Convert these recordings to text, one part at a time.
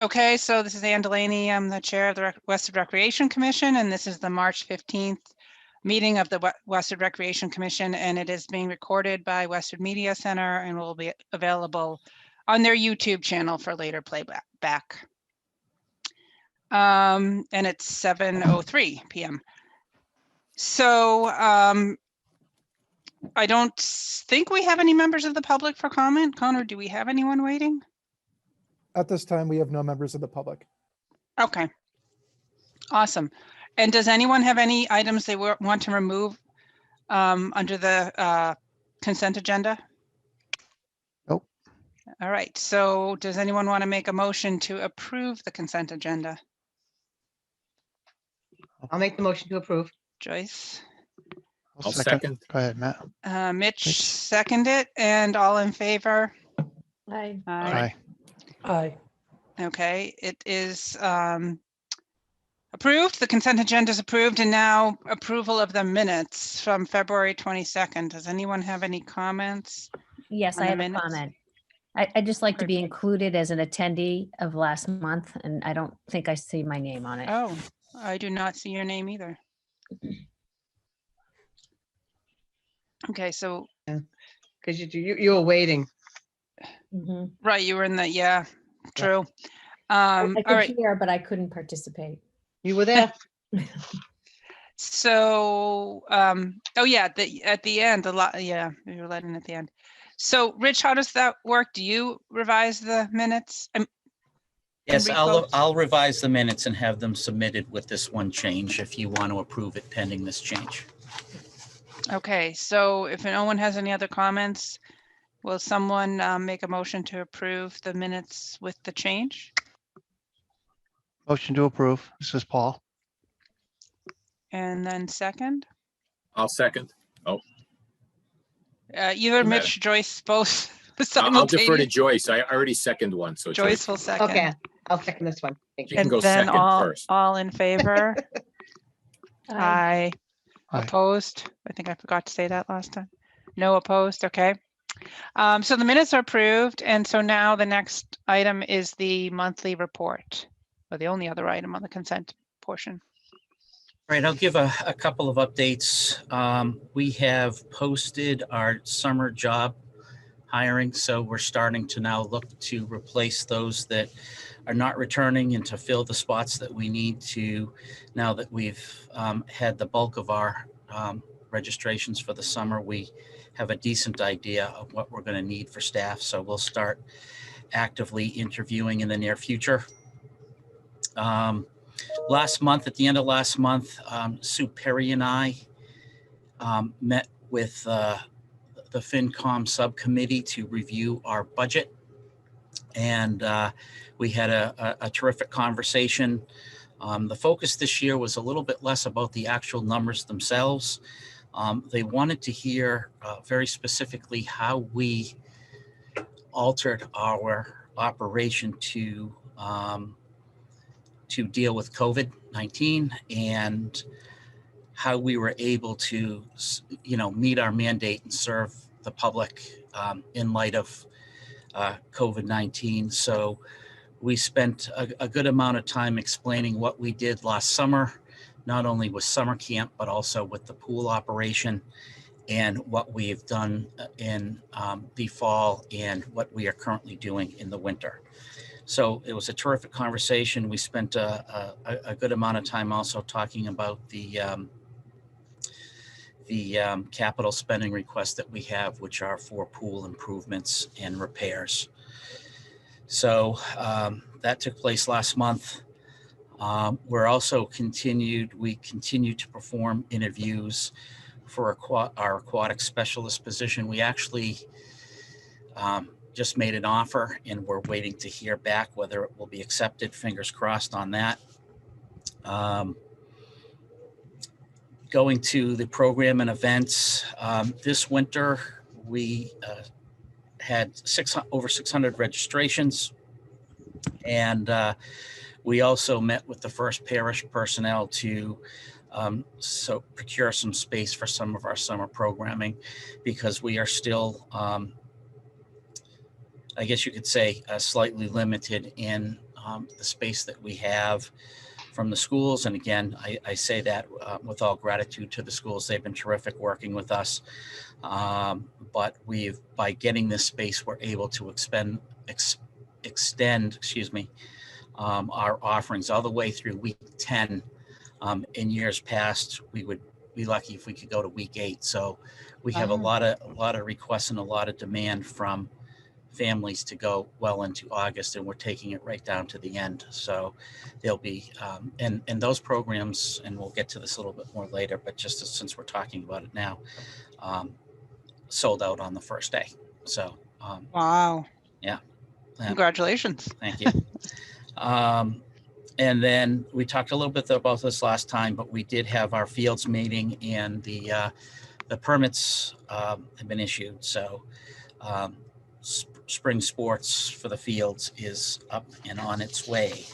Okay, so this is Ann Delaney. I'm the chair of the Westwood Recreation Commission, and this is the March 15th meeting of the Westwood Recreation Commission, and it is being recorded by Westwood Media Center and will be available on their YouTube channel for later playback. And it's 7:03 p.m. So I don't think we have any members of the public for comment. Connor, do we have anyone waiting? At this time, we have no members of the public. Okay. Awesome. And does anyone have any items they want to remove under the consent agenda? Nope. All right. So does anyone want to make a motion to approve the consent agenda? I'll make the motion to approve. Joyce? I'll second. Go ahead, Matt. Mitch seconded, and all in favor? Aye. Aye. Aye. Okay, it is approved. The consent agenda is approved, and now approval of the minutes from February 22nd. Does anyone have any comments? Yes, On I the have a minutes? comment. I'd just like to be Perfect. included as an attendee of last month, and I don't think I see my name on it. Oh, I do not see your name either. Okay, so, Because you were waiting. Mhm. right, you were in the, yeah, true. I All could right, hear, but I couldn't participate. You were there. so, oh yeah, at the end, a lot, yeah, you were letting at the end. So Rich, how does that work? Do you revise the minutes? Yes, repost. I'll revise the minutes and have them submitted with this one change if you want to approve it pending this change. Okay, so if no one has any other comments, will someone make a motion to approve the minutes with the change? Motion to approve. This is Paul. And then second? I'll second. Either Madam- Mitch, Joyce, both I'll defer to simultaneously. Joyce. I already second one, so Joyce will second. Okay, I'll second this one. Thank You you. can go And then second all, first. all in favor? Aye. Aye. Opposed? I think I forgot to say that last time. No opposed, okay. So the minutes are approved, and so now the next item is the monthly report, or the only other item on the consent portion. All right, I'll give a couple of updates. We have posted our summer job hiring, so we're starting to now look to replace those that are not returning and to fill the spots that we need to, now that we've had the bulk of our registrations for the summer. We have a decent idea of what we're going to need for staff, so we'll start actively interviewing in the near future. Last month, at the end of last month, Sue Perry and I met with the FinCom subcommittee to review our budget. And we had a terrific conversation. The focus this year was a little bit less about the actual numbers themselves. They wanted to hear very specifically how we altered our operation to deal with COVID-19 and how we were able to, meet our mandate and serve the public in light of COVID-19. So we spent a good amount of time explaining what we did last summer, not only with summer camp, but also with the pool operation and what we've done in the fall and what we are currently doing in the winter. So it was a terrific conversation. We spent a good amount of time also talking about the capital spending requests that we have, which are for pool improvements and repairs. So that took place last month. We're also continued to perform interviews for our aquatic specialist position. We actually just made an offer and we're waiting to hear back whether it will be accepted. Fingers crossed on that. Going to the program and events, this winter we had over 600 registrations, and we also met with the First Parish personnel to procure some space for some of our summer programming, because we are still, I guess you could say, slightly limited in the space that we have from the schools. And again, I say that with all gratitude to the schools. They've been terrific working with us. But by getting this space, we're able to extend, our offerings all the way through week 10. In years past, we would be lucky if we could go to week 8. So we have a lot of requests and a lot of demand from families to go well into August, and we're taking it right down to the end. So there'll be, and those programs, and we'll get to this a little bit more later, but just since we're talking about it now, sold out on the first day. So, Wow. Yeah. Congratulations. Thank you. And then we talked a little bit about this last time, but we did have our fields meeting, and the permits have been issued. So spring sports for the fields is up and on its way.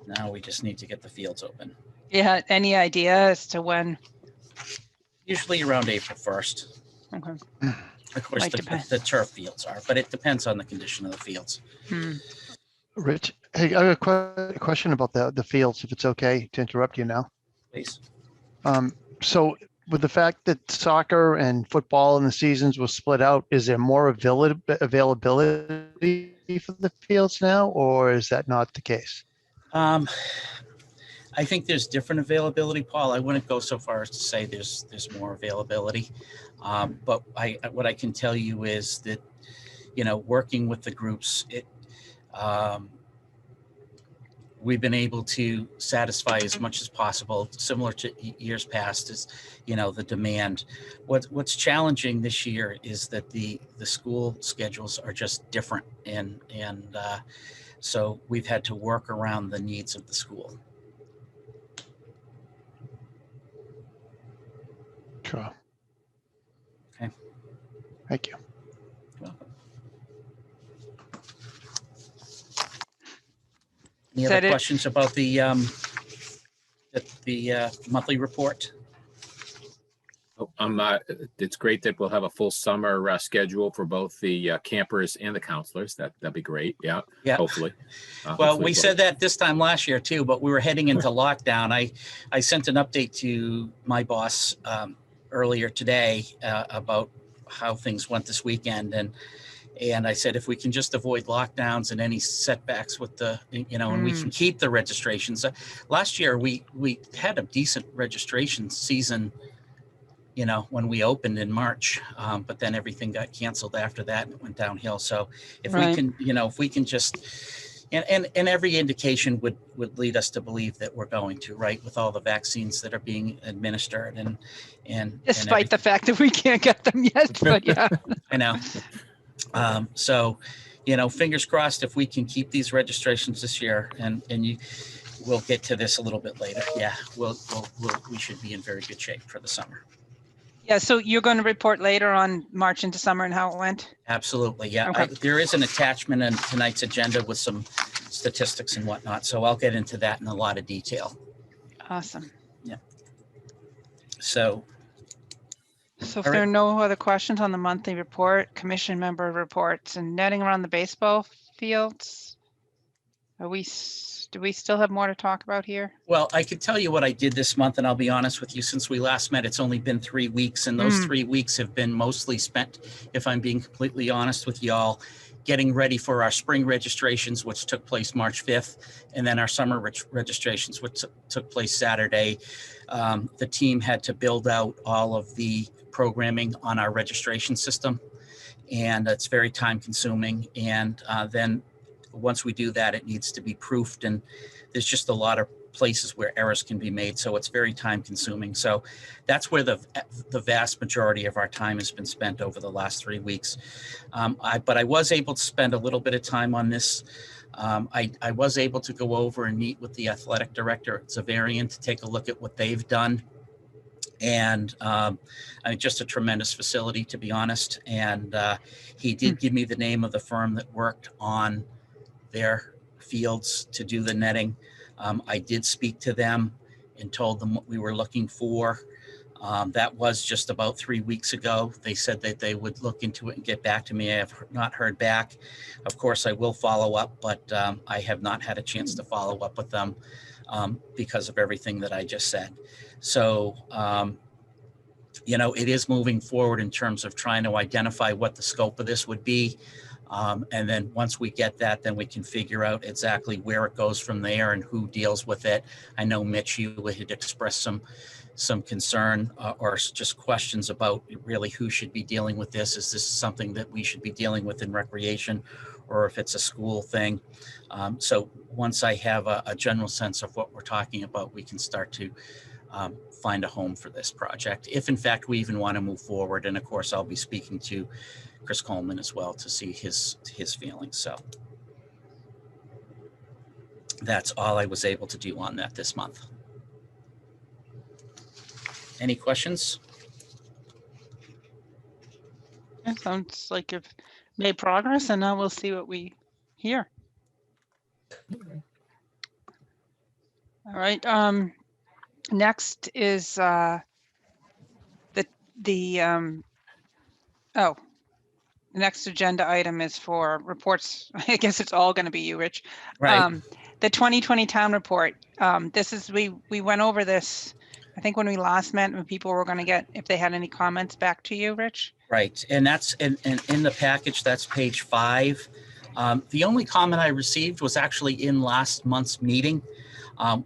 Now we just need to get the fields open. Yeah. Any idea as to when? Usually around April 1st. Okay. Of course, Might depend. the turf fields are, but it depends on the condition of the fields. Rich, hey, I have a question about the fields, if it's okay to interrupt you now. Please. So with the fact that soccer and football in the seasons was split out, is there more availability for the fields now, or is that not the case? I think there's different availability, Paul. I wouldn't go so far as to say there's more availability. But what I can tell you is that, working with the groups, we've been able to satisfy as much as possible, similar to years past, is, the demand. What's challenging this year is that the school schedules are just different. And so we've had to work around the needs of the school. Sure. Okay. Thank you. Any Is other that it? questions about the monthly report? It's great that we'll have a full summer schedule for both the campers and the counselors. That'd be great. Yeah. Yeah. Hopefully. Well, Hopefully we we'll- said that this time last year too, but we were heading into lockdown. I sent an update to my boss earlier today about how things went this weekend, and I said, if we can just avoid lockdowns and any setbacks with and we can keep the registrations. Last year we had a decent registration season, when we opened in March, but then everything got canceled after that and it went downhill. So if we can, if we can just, and every indication would lead us to believe that we're going to, right, with all the vaccines that are being administered and Despite the fact that we can't get them yet, but yeah. I know. So, fingers crossed if we can keep these registrations this year, and we'll get to this a little bit later. Yeah, we should be in very good shape for the summer. Yeah, so you're going to report later on March into summer and how it went? Absolutely. Yeah. Okay. There is an attachment in tonight's agenda with some statistics and whatnot. So I'll get into that in a lot of detail. Awesome. Yeah. So So if All there right. are no other questions on the monthly report, commission member reports and netting around the baseball fields, do we still have more to talk about here? well, I could tell you what I did this month, and I'll be honest with you, since we last met, it's only been 3 weeks, and those 3 weeks have been mostly spent, if I'm being completely honest with y'all, getting ready for our spring registrations, which took place March 5th, and then our summer registrations, which took place Saturday. The team had to build out all of the programming on our registration system, and it's very time consuming. And then once we do that, it needs to be proofed, and there's just a lot of places where errors can be made. So it's very time consuming. So that's where the vast majority of our time has been spent over the last 3 weeks. But I was able to spend a little bit of time on this. I was able to go over and meet with the athletic director at Zavarian to take a look at what they've done. And I mean, just a tremendous facility, to be honest. And he did give me the name of the firm that worked on their fields to do the netting. I did speak to them and told them what we were looking for. That was just about 3 weeks ago. They said that they would look into it and get back to me. I have not heard back. Of course, I will follow up, but I have not had a chance to follow up with them because of everything that I just said. So, it is moving forward in terms of trying to identify what the scope of this would be. And then once we get that, then we can figure out exactly where it goes from there and who deals with it. I know, Mitch, you had expressed some concern or just questions about really who should be dealing with this. Is this something that we should be dealing with in recreation, or if it's a school thing? So once I have a general sense of what we're talking about, we can start to find a home for this project, if in fact we even want to move forward. And of course, I'll be speaking to Chris Coleman as well to see his feelings. So that's all I was able to do on that this month. Any questions? It sounds like you've made progress, and now we'll see what we hear. All right. Next is the next agenda item is for reports. I guess it's all going to be you, Rich. Right. The 2020 town report. This is we went over this, I think, when we last met, when people were going to get, if they had any comments, back to you, Rich. Right. And that's in the package, that's page 5. The only comment I received was actually in last month's meeting,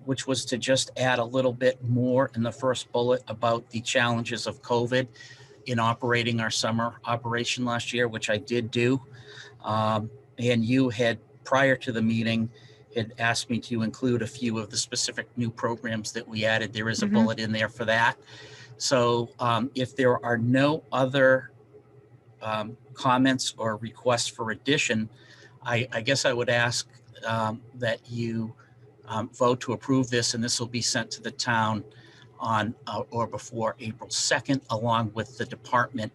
which was to just add a little bit more in the first bullet about the challenges of COVID in operating our summer operation last year, which I did do. And you had, prior to the meeting, had asked me to include a few of the specific new programs that we added. There is a bullet in there for that. So if there are no other comments or requests for addition, I guess I would ask that you vote to approve this, and this will be sent to the town on or before April 2nd, along with the department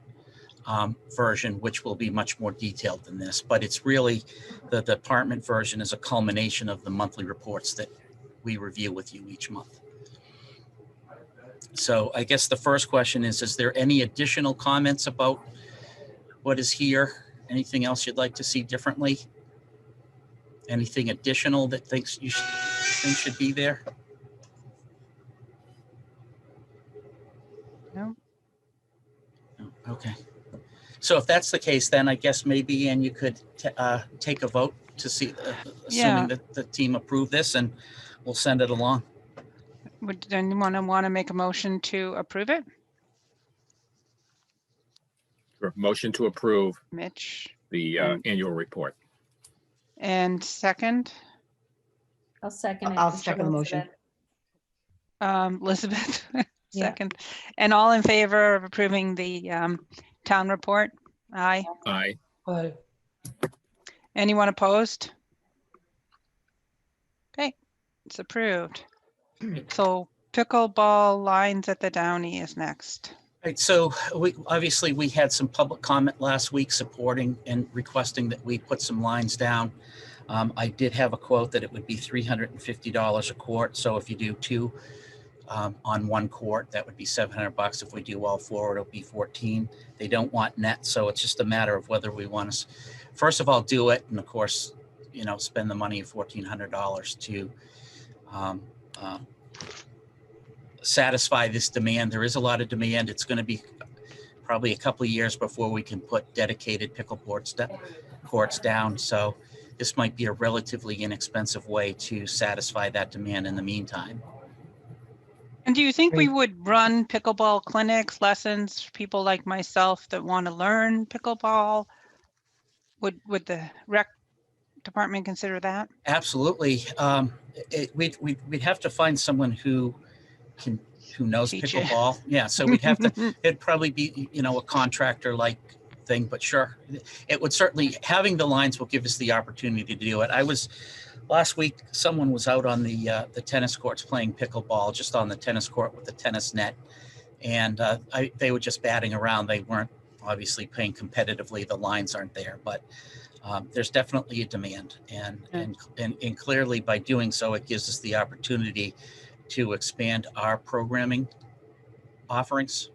version, which will be much more detailed than this. But it's really, the department version is a culmination of the monthly reports that we review with you each month. So I guess the first question is there any additional comments about what is here? Anything else you'd like to see differently? Anything additional that think should be there? No. No, okay. So if that's the case, then I guess maybe, and you could take a vote to see, assuming that the team approve this, and we'll send it along. Would anyone want to make a motion to approve it? Motion to approve Mitch, the annual report. and second, I'll second it. I'll second the motion. Elizabeth, Yeah. second. And all in favor of approving the town report? Aye. Aye. Anyone opposed? Okay, it's approved. So pickleball lines at the Downey is next. Right, so we had some public comment last week supporting and requesting that we put some lines down. I did have a quote that it would be $350 a court. So if you do 2 on 1 court, that would be $700. If we do all 4, it'll be 14. They don't want net, so it's just a matter of whether we want to, first of all, do it, and of course, spend the money of $1,400 to satisfy this demand. There is a lot of demand. It's going to be probably a couple of years before we can put dedicated pickle courts down. So this might be a relatively inexpensive way to satisfy that demand in the meantime. And do you think we Great. would run pickleball clinics, lessons for people like myself that want to learn pickleball? Would the rec department consider that? Absolutely. We'd have to find someone who knows Teach you. pickleball. Yeah, so we'd have to, it'd probably be, a contractor like thing, but sure. It would certainly, having the lines will give us the opportunity to do it. Last week, someone was out on the tennis courts playing pickleball, just on the tennis court with the tennis net. And they were just batting around. They weren't obviously playing competitively. The lines aren't there, but there's definitely a demand. And clearly by doing so, it gives us the opportunity to expand our programming offerings,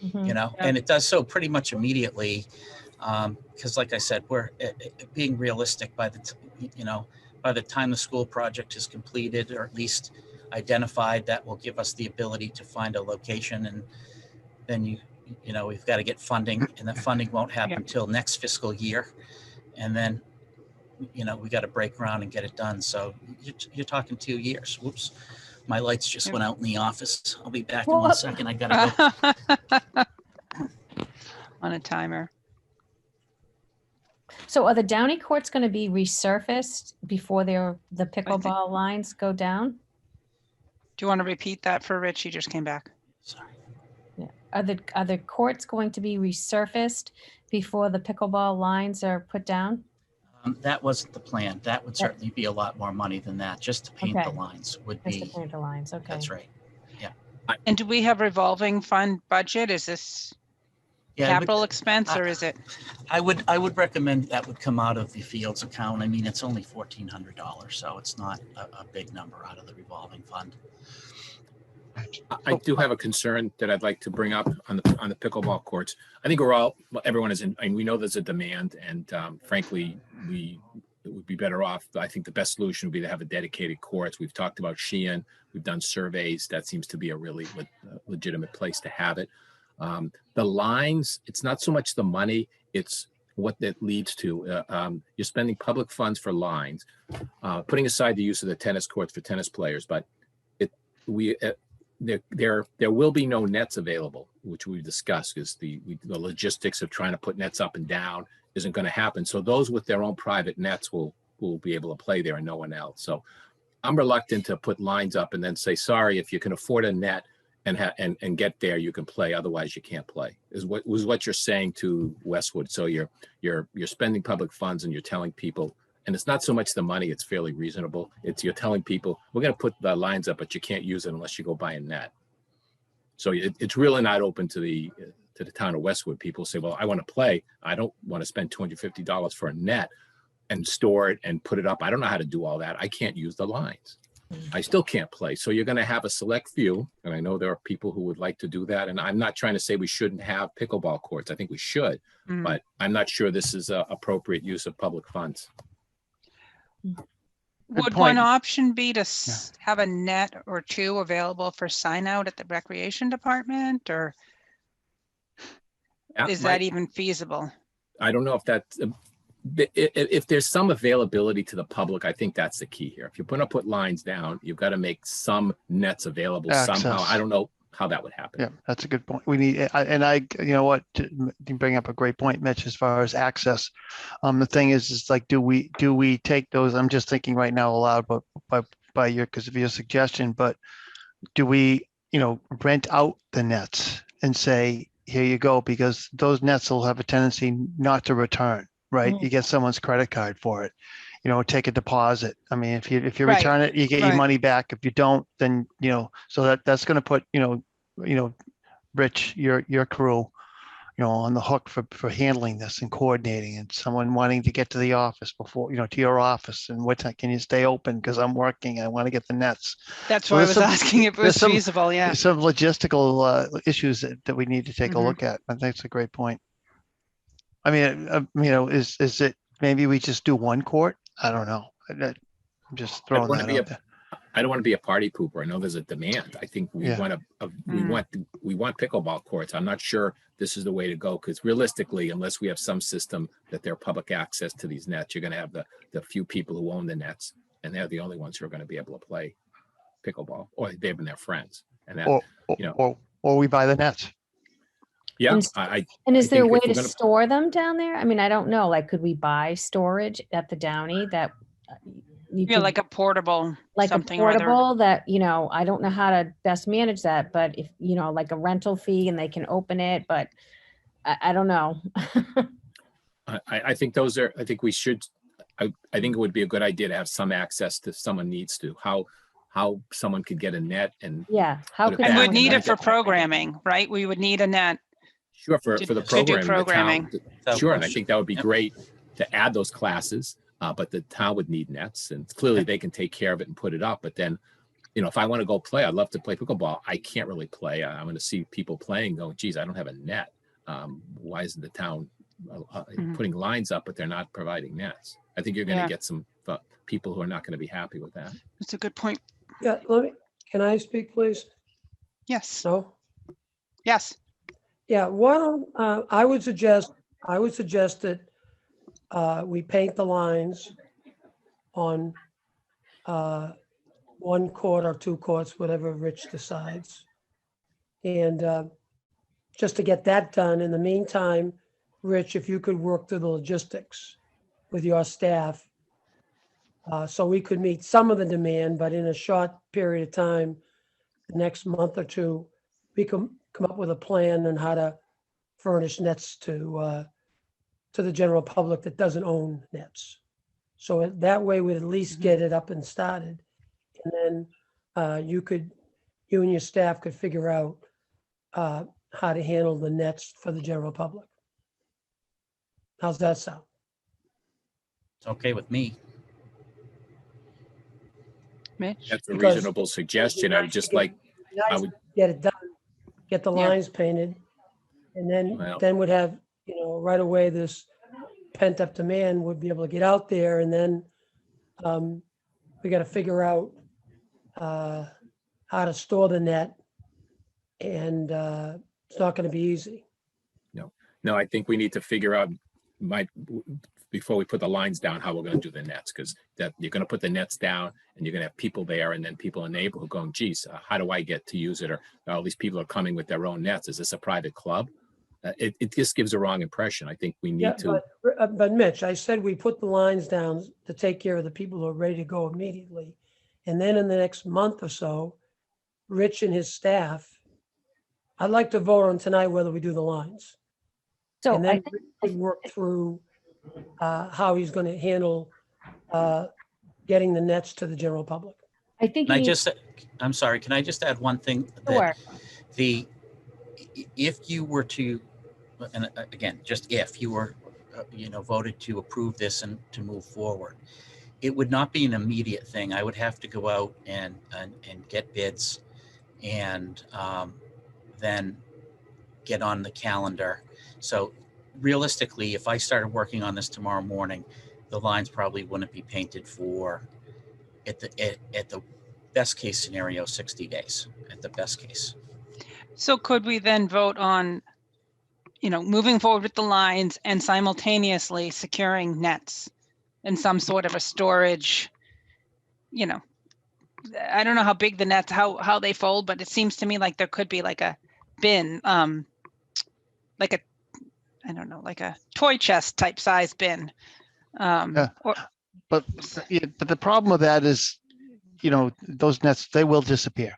Mhm. you know, Yeah. and it does so pretty much immediately. Because like I said, we're being realistic by by the time the school project is completed, or at least identified, that will give us the ability to find a location. And then we've got to get funding, and the funding won't happen Yep. until next fiscal year. And then, we got to break ground and get it done. So you're talking 2 years. Whoops. My lights just Yep. went out in the office. I'll be back in 1 Whoop. second. I gotta go. On a timer. So are the Downey courts going to be resurfaced before the pickleball lines go down? Do you want to repeat that for Rich? He just came back. Sorry. Yeah. Are the courts going to be resurfaced before the pickleball lines are put down? That wasn't the plan. That would certainly be a lot more money than that. Just to paint the Okay. lines would Just to be. paint the lines, okay. That's right. And do we have revolving fund budget? Is this Yeah, capital expense or is it? I would recommend that would come out of the Fields account. I mean, it's only $1,400, so it's not a big number out of the revolving fund. I do have a concern that I'd like to bring up on the pickleball courts. I think everyone is in, and we know there's a demand, and frankly, it would be better off. I think the best solution would be to have a dedicated courts. We've talked about Sheehan. We've done surveys. That seems to be a really legitimate place to have it. The lines, it's not so much the money, it's what that leads to. You're spending public funds for lines, putting aside the use of the tennis courts for tennis players, but there will be no nets available, which we've discussed, because the logistics of trying to put nets up and down isn't going to happen. So those with their own private nets will be able to play there and no one else. So I'm reluctant to put lines up and then say, sorry, if you can afford a net and get there, you can play. Otherwise, you can't play. Was what you're saying to Westwood. So you're spending public funds and you're telling people, and it's not so much the money, it's fairly reasonable. You're telling people, we're going to put the lines up, but you can't use it unless you go buy a net. So it's really not open to the town of Westwood. People say, well, I want to play. I don't want to spend $250 for a net and store it and put it up. I don't know how to do all that. I can't use the lines. I still can't play. So you're going to have a select few. And I know there are people who would like to do that. And I'm not trying to say we shouldn't have pickleball courts. I think we should, Mm. but I'm not sure this is a appropriate use of public funds. Would point. one option be to have a net or two available for sign out at the recreation department, or is that even feasible? I don't know if that's, if there's some availability to the public, I think that's the key here. If you're going to put lines down, you've got to make some nets available somehow. Access. I don't know how that would happen. Yeah, that's a good point. We need, you know what, you bring up a great point, Mitch, as far as access. The thing is like, do we take those? I'm just thinking right now aloud, but by your, because of your suggestion, but do we, rent out the nets and say, here you go, because those nets will have a tendency not to return, right? Mm. You get someone's credit card for it, take a deposit. I mean, if you Right. return it, you get your Right. money back. If you don't, then, so that's going to put, Rich, your crew, on the hook for handling this and coordinating, and someone wanting to get to the office before, to your office, and what time can you stay open? Because I'm working, I want to get the nets. That's So why I there's was some- asking if it there's was some- feasible. Yeah. There's some logistical issues that we need to take a Mhm. look at. I think it's a great point. I mean, is it, maybe we just do one court? I don't know. I'm just throwing wanna that be out there. I don't want to be a party pooper. I know there's a demand. I think we Yeah. want pickleball courts. I'm not sure this is the way to go, because realistically, unless we have some system that they're public access to these nets, you're going to have the few people who own the nets, and they're the only ones who are going to be able to play pickleball, or they've been their friends. And that, Or we buy the nets. yeah, And And is I there a think way if to we're gonna- store them down there? I mean, I don't know, like, could we buy storage at the Downey that you Yeah, could, like a portable, like a something or other. portable that, I don't know how to best manage that, but if, like a rental fee and they can open it, but I don't know. I think I think we should, I think it would be a good idea to have some access to someone needs to, how someone could get a net and Yeah, how Put it could? And back we'd someone- need and it for then- programming, right? We would need a net. sure for To- the to do program. the town- programming. So- Sure, and I think that would be Yep. great to add those classes, but the town would need nets, and clearly they can take care of it and put it up. But then you know, if I want to go play, I'd love to play pickleball. I can't really play. I'm going to see people playing going, geez, I don't have a net. Why isn't the town putting lines up, but they're not providing nets? I think you're going to Yeah. get some people who are not going to be happy with that. That's a good point. Yeah, can I speak, please? Yes, No? yes. Yeah, why don't, I would suggest that we paint the lines on one court or two courts, whatever Rich decides. And just to get that done, in the meantime, Rich, if you could work through the logistics with your staff, so we could meet some of the demand, but in a short period of time, the next month or two, we can come up with a plan on how to furnish nets to the general public that doesn't own nets. So that way we'd at least get it up and started. And then you and your staff could figure out how to handle the nets for the general public. How's that sound? It's okay with me. Mitch? That's a Because- reasonable suggestion. I would just like, I would, Get it done, get the Yeah. lines painted, and Well- then would have, right away, this pent up demand would be able to get out there, and then we got to figure out how to store the net, and it's not going to be easy. no, I think we need to figure out before we put the lines down, how we're going to do the nets, because that you're going to put the nets down and you're going to have people there, and then people in the neighborhood going, geez, how do I get to use it? Or all these people are coming with their own nets. Is this a private club? It just gives a wrong impression. I think we Yeah, need to, but Mitch, I said we put the lines down to take care of the people who are ready to go immediately. And then in the next month or so, Rich and his staff, I'd like to vote on tonight whether we do the lines. So And I then think, Rich can work through how he's going to handle getting the nets to the general public. I think Can I you need- just, I'm sorry, can I just add one thing? That Sure. if you were to, and again, just if you were, voted to approve this and to move forward, it would not be an immediate thing. I would have to go out and get bids and then get on the calendar. So realistically, if I started working on this tomorrow morning, the lines probably wouldn't be painted for, at the best case scenario, 60 days, at the best case. So could we then vote on, moving forward with the lines and simultaneously securing nets in some sort of a storage, I don't know how big the nets, how they fold, but it seems to me like there could be like a bin, like a toy chest type size bin. Or, But the problem with that is, those nets, they will disappear.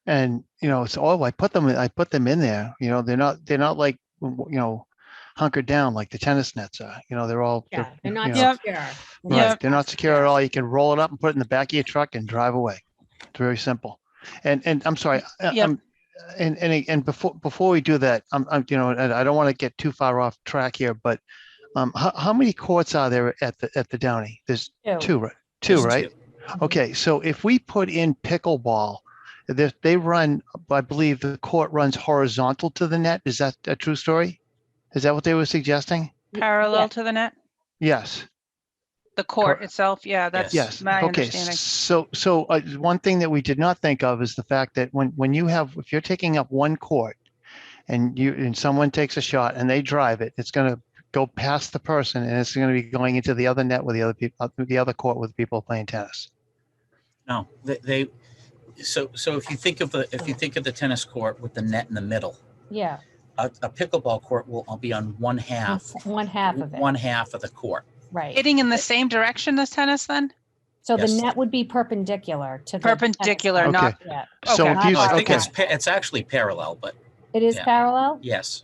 And, so, I put them in there, they're not like, hunkered down like the tennis nets are, they're all. Yeah, they're not Yeah. secure. Right, Yeah. they're not secure at all. You can roll it up and put it in the back of your truck and drive away. It's very simple. And I'm sorry, Yeah. and before we do that, and I don't want to get too far off track here, but how many courts are there at the Downey? There's two, right? Two, Just right? Okay, so if we put in pickleball, they run, I believe the court runs horizontal to the net. Is that a true story? Is that what they were suggesting? parallel Yeah. to the net, Yes. the court Cor- itself. Yeah, that's Yes. my Okay. understanding. So one thing that we did not think of is the fact that if you're taking up one court and someone takes a shot and they drive it, it's going to go past the person and it's going to be going into the other net with the other people, the other court with people playing tennis. No, so if you think of the tennis court with the net in the middle, Yeah, a pickleball court will be on one half of the court. right. Hitting in the same direction as tennis then? So the Yes. net would be perpendicular to the. Perpendicular, tennis not, court. Yeah. So Okay. if you, No, I think okay, it's actually parallel, but It is Yeah. parallel? yes.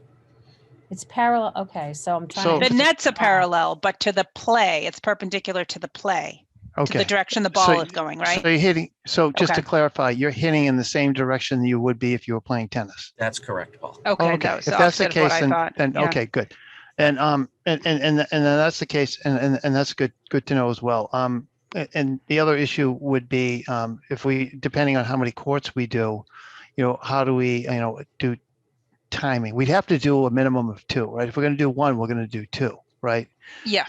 It's parallel. Okay, so I'm So- trying the to. net's a parallel, but to the play, it's perpendicular to the play, to okay. the direction the So ball y- is going, So right? you're hitting, so just to Okay. clarify, you're hitting in the same direction you would be if you were playing tennis. That's correct, Paul. Okay, Okay, that was if the that's the opposite of what case, I thought. then Yeah. okay, good. And then that's the case, and that's good to know as well. and the other issue would be, if we, depending on how many courts we do, how do we, do timing? We'd have to do a minimum of 2, right? If we're gonna do 1, we're gonna do 2, right? Yeah,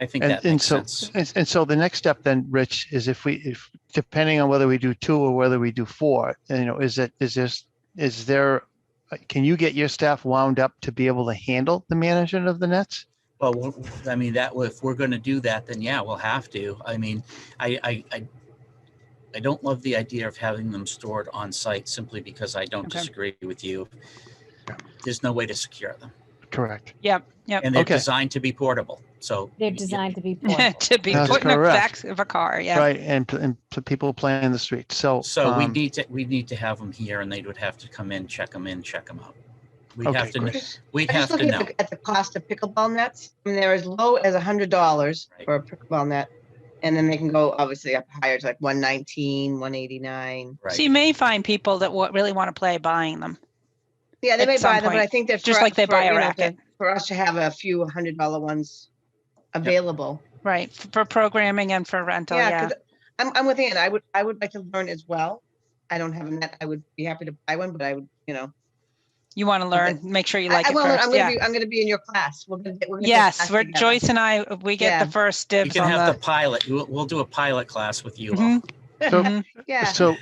I think And, that and makes so, sense. and so the next step then, Rich, is if depending on whether we do 2 or whether we do 4, can you get your staff wound up to be able to handle the management of the nets? Well, I mean, if we're going to do that, then yeah, we'll have to. I mean, I don't love the idea of having them stored on site simply because I don't Okay. disagree with you. Yeah. There's no way to secure them. Correct. yep. And they're Okay. designed to be portable. So They're designed to be portable. To be That's put in the correct. back of a car, yeah. Right, and people play in the street. So, we need to have them here, and they would have to come in, check them out. We'd Okay, have to, great. we'd I'm have just to looking know. at the cost of pickleball nets. I mean, they're as low as $100 Right. for a pickleball net. And then they can go obviously up higher to like 119, 189. Right. So you may find people that really want to play buying them. Yeah, they At may some buy them, but I point, think they're just like they buy a racket. for us to have a few $100 ones available. Right, for programming and for rental, Yeah, yeah. 'cause I'm with Ann. I would like to learn as well. I don't have a net. I would be happy to buy one, but I would, You want to learn, make sure you like it well, first, yeah. I'm gonna be in your class. We're gonna get Yes, class we're together. Joyce and I, we get Yeah. the first You dibs can on have the the. pilot. We'll do a pilot class with you all. Mhm, So- mhm. Yeah. So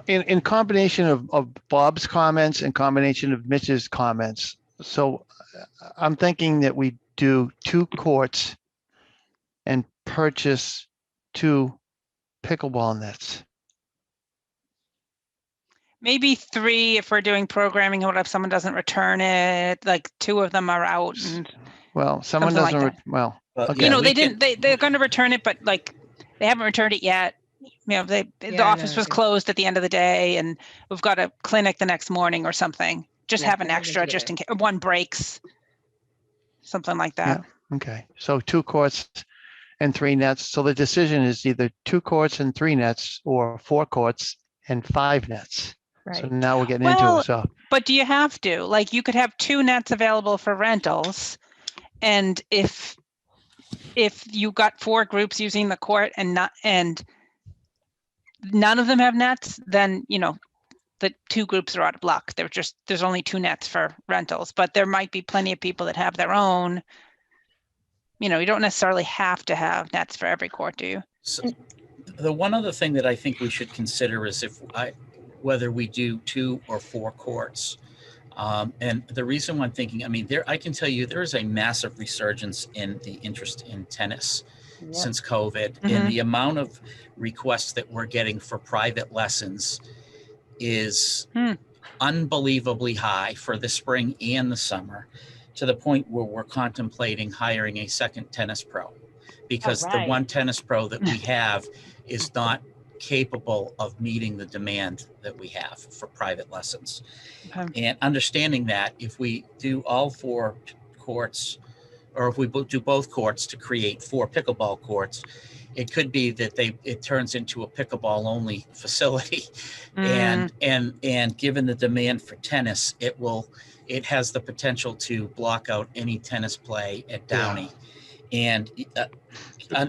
in combination of Bob's comments and combination of Mitch's comments, so I'm thinking that we do 2 courts and purchase 2 pickleball nets. Maybe 3 if we're doing programming, what if someone doesn't return it, like 2 of them are out and, Well, someone Something like doesn't, that. well, Well, Okay. you know, we they can- didn't, they're going to return it, but like, they haven't returned it yet. The Yeah, I office know, was yeah. closed at the end of the day and we've got a clinic the next morning or something. Just Yeah, have an that happens extra a good just in case, one breaks. Something like that. okay. So 2 courts and 3 nets. So the decision is either 2 courts and 3 nets or 4 courts and 5 nets. So Right. now we're getting into Well, it. So, But do you have to? Like, you could have 2 nets available for rentals. And if you got 4 groups using the court and none of them have nets, then, the 2 groups are out of luck. There's only 2 nets for rentals, but there might be plenty of people that have their own. You don't necessarily have to have nets for every court, do you? So, the one other thing that I think we should consider is whether we do 2 or 4 courts. And the reason why I'm thinking, I can tell you there is a massive resurgence in the interest in tennis since COVID, and the amount of requests that we're getting for private lessons is unbelievably high for the spring and the summer, to the point where we're contemplating hiring a second tennis pro, because the right. one tennis pro that we have is not capable of meeting the demand that we have for private lessons. Okay. And understanding that if we do all 4 courts, or if we do both courts to create 4 pickleball courts, it could be that it turns into a pickleball only facility. And given the demand for tennis, it has the potential to block out any tennis play at Downey. And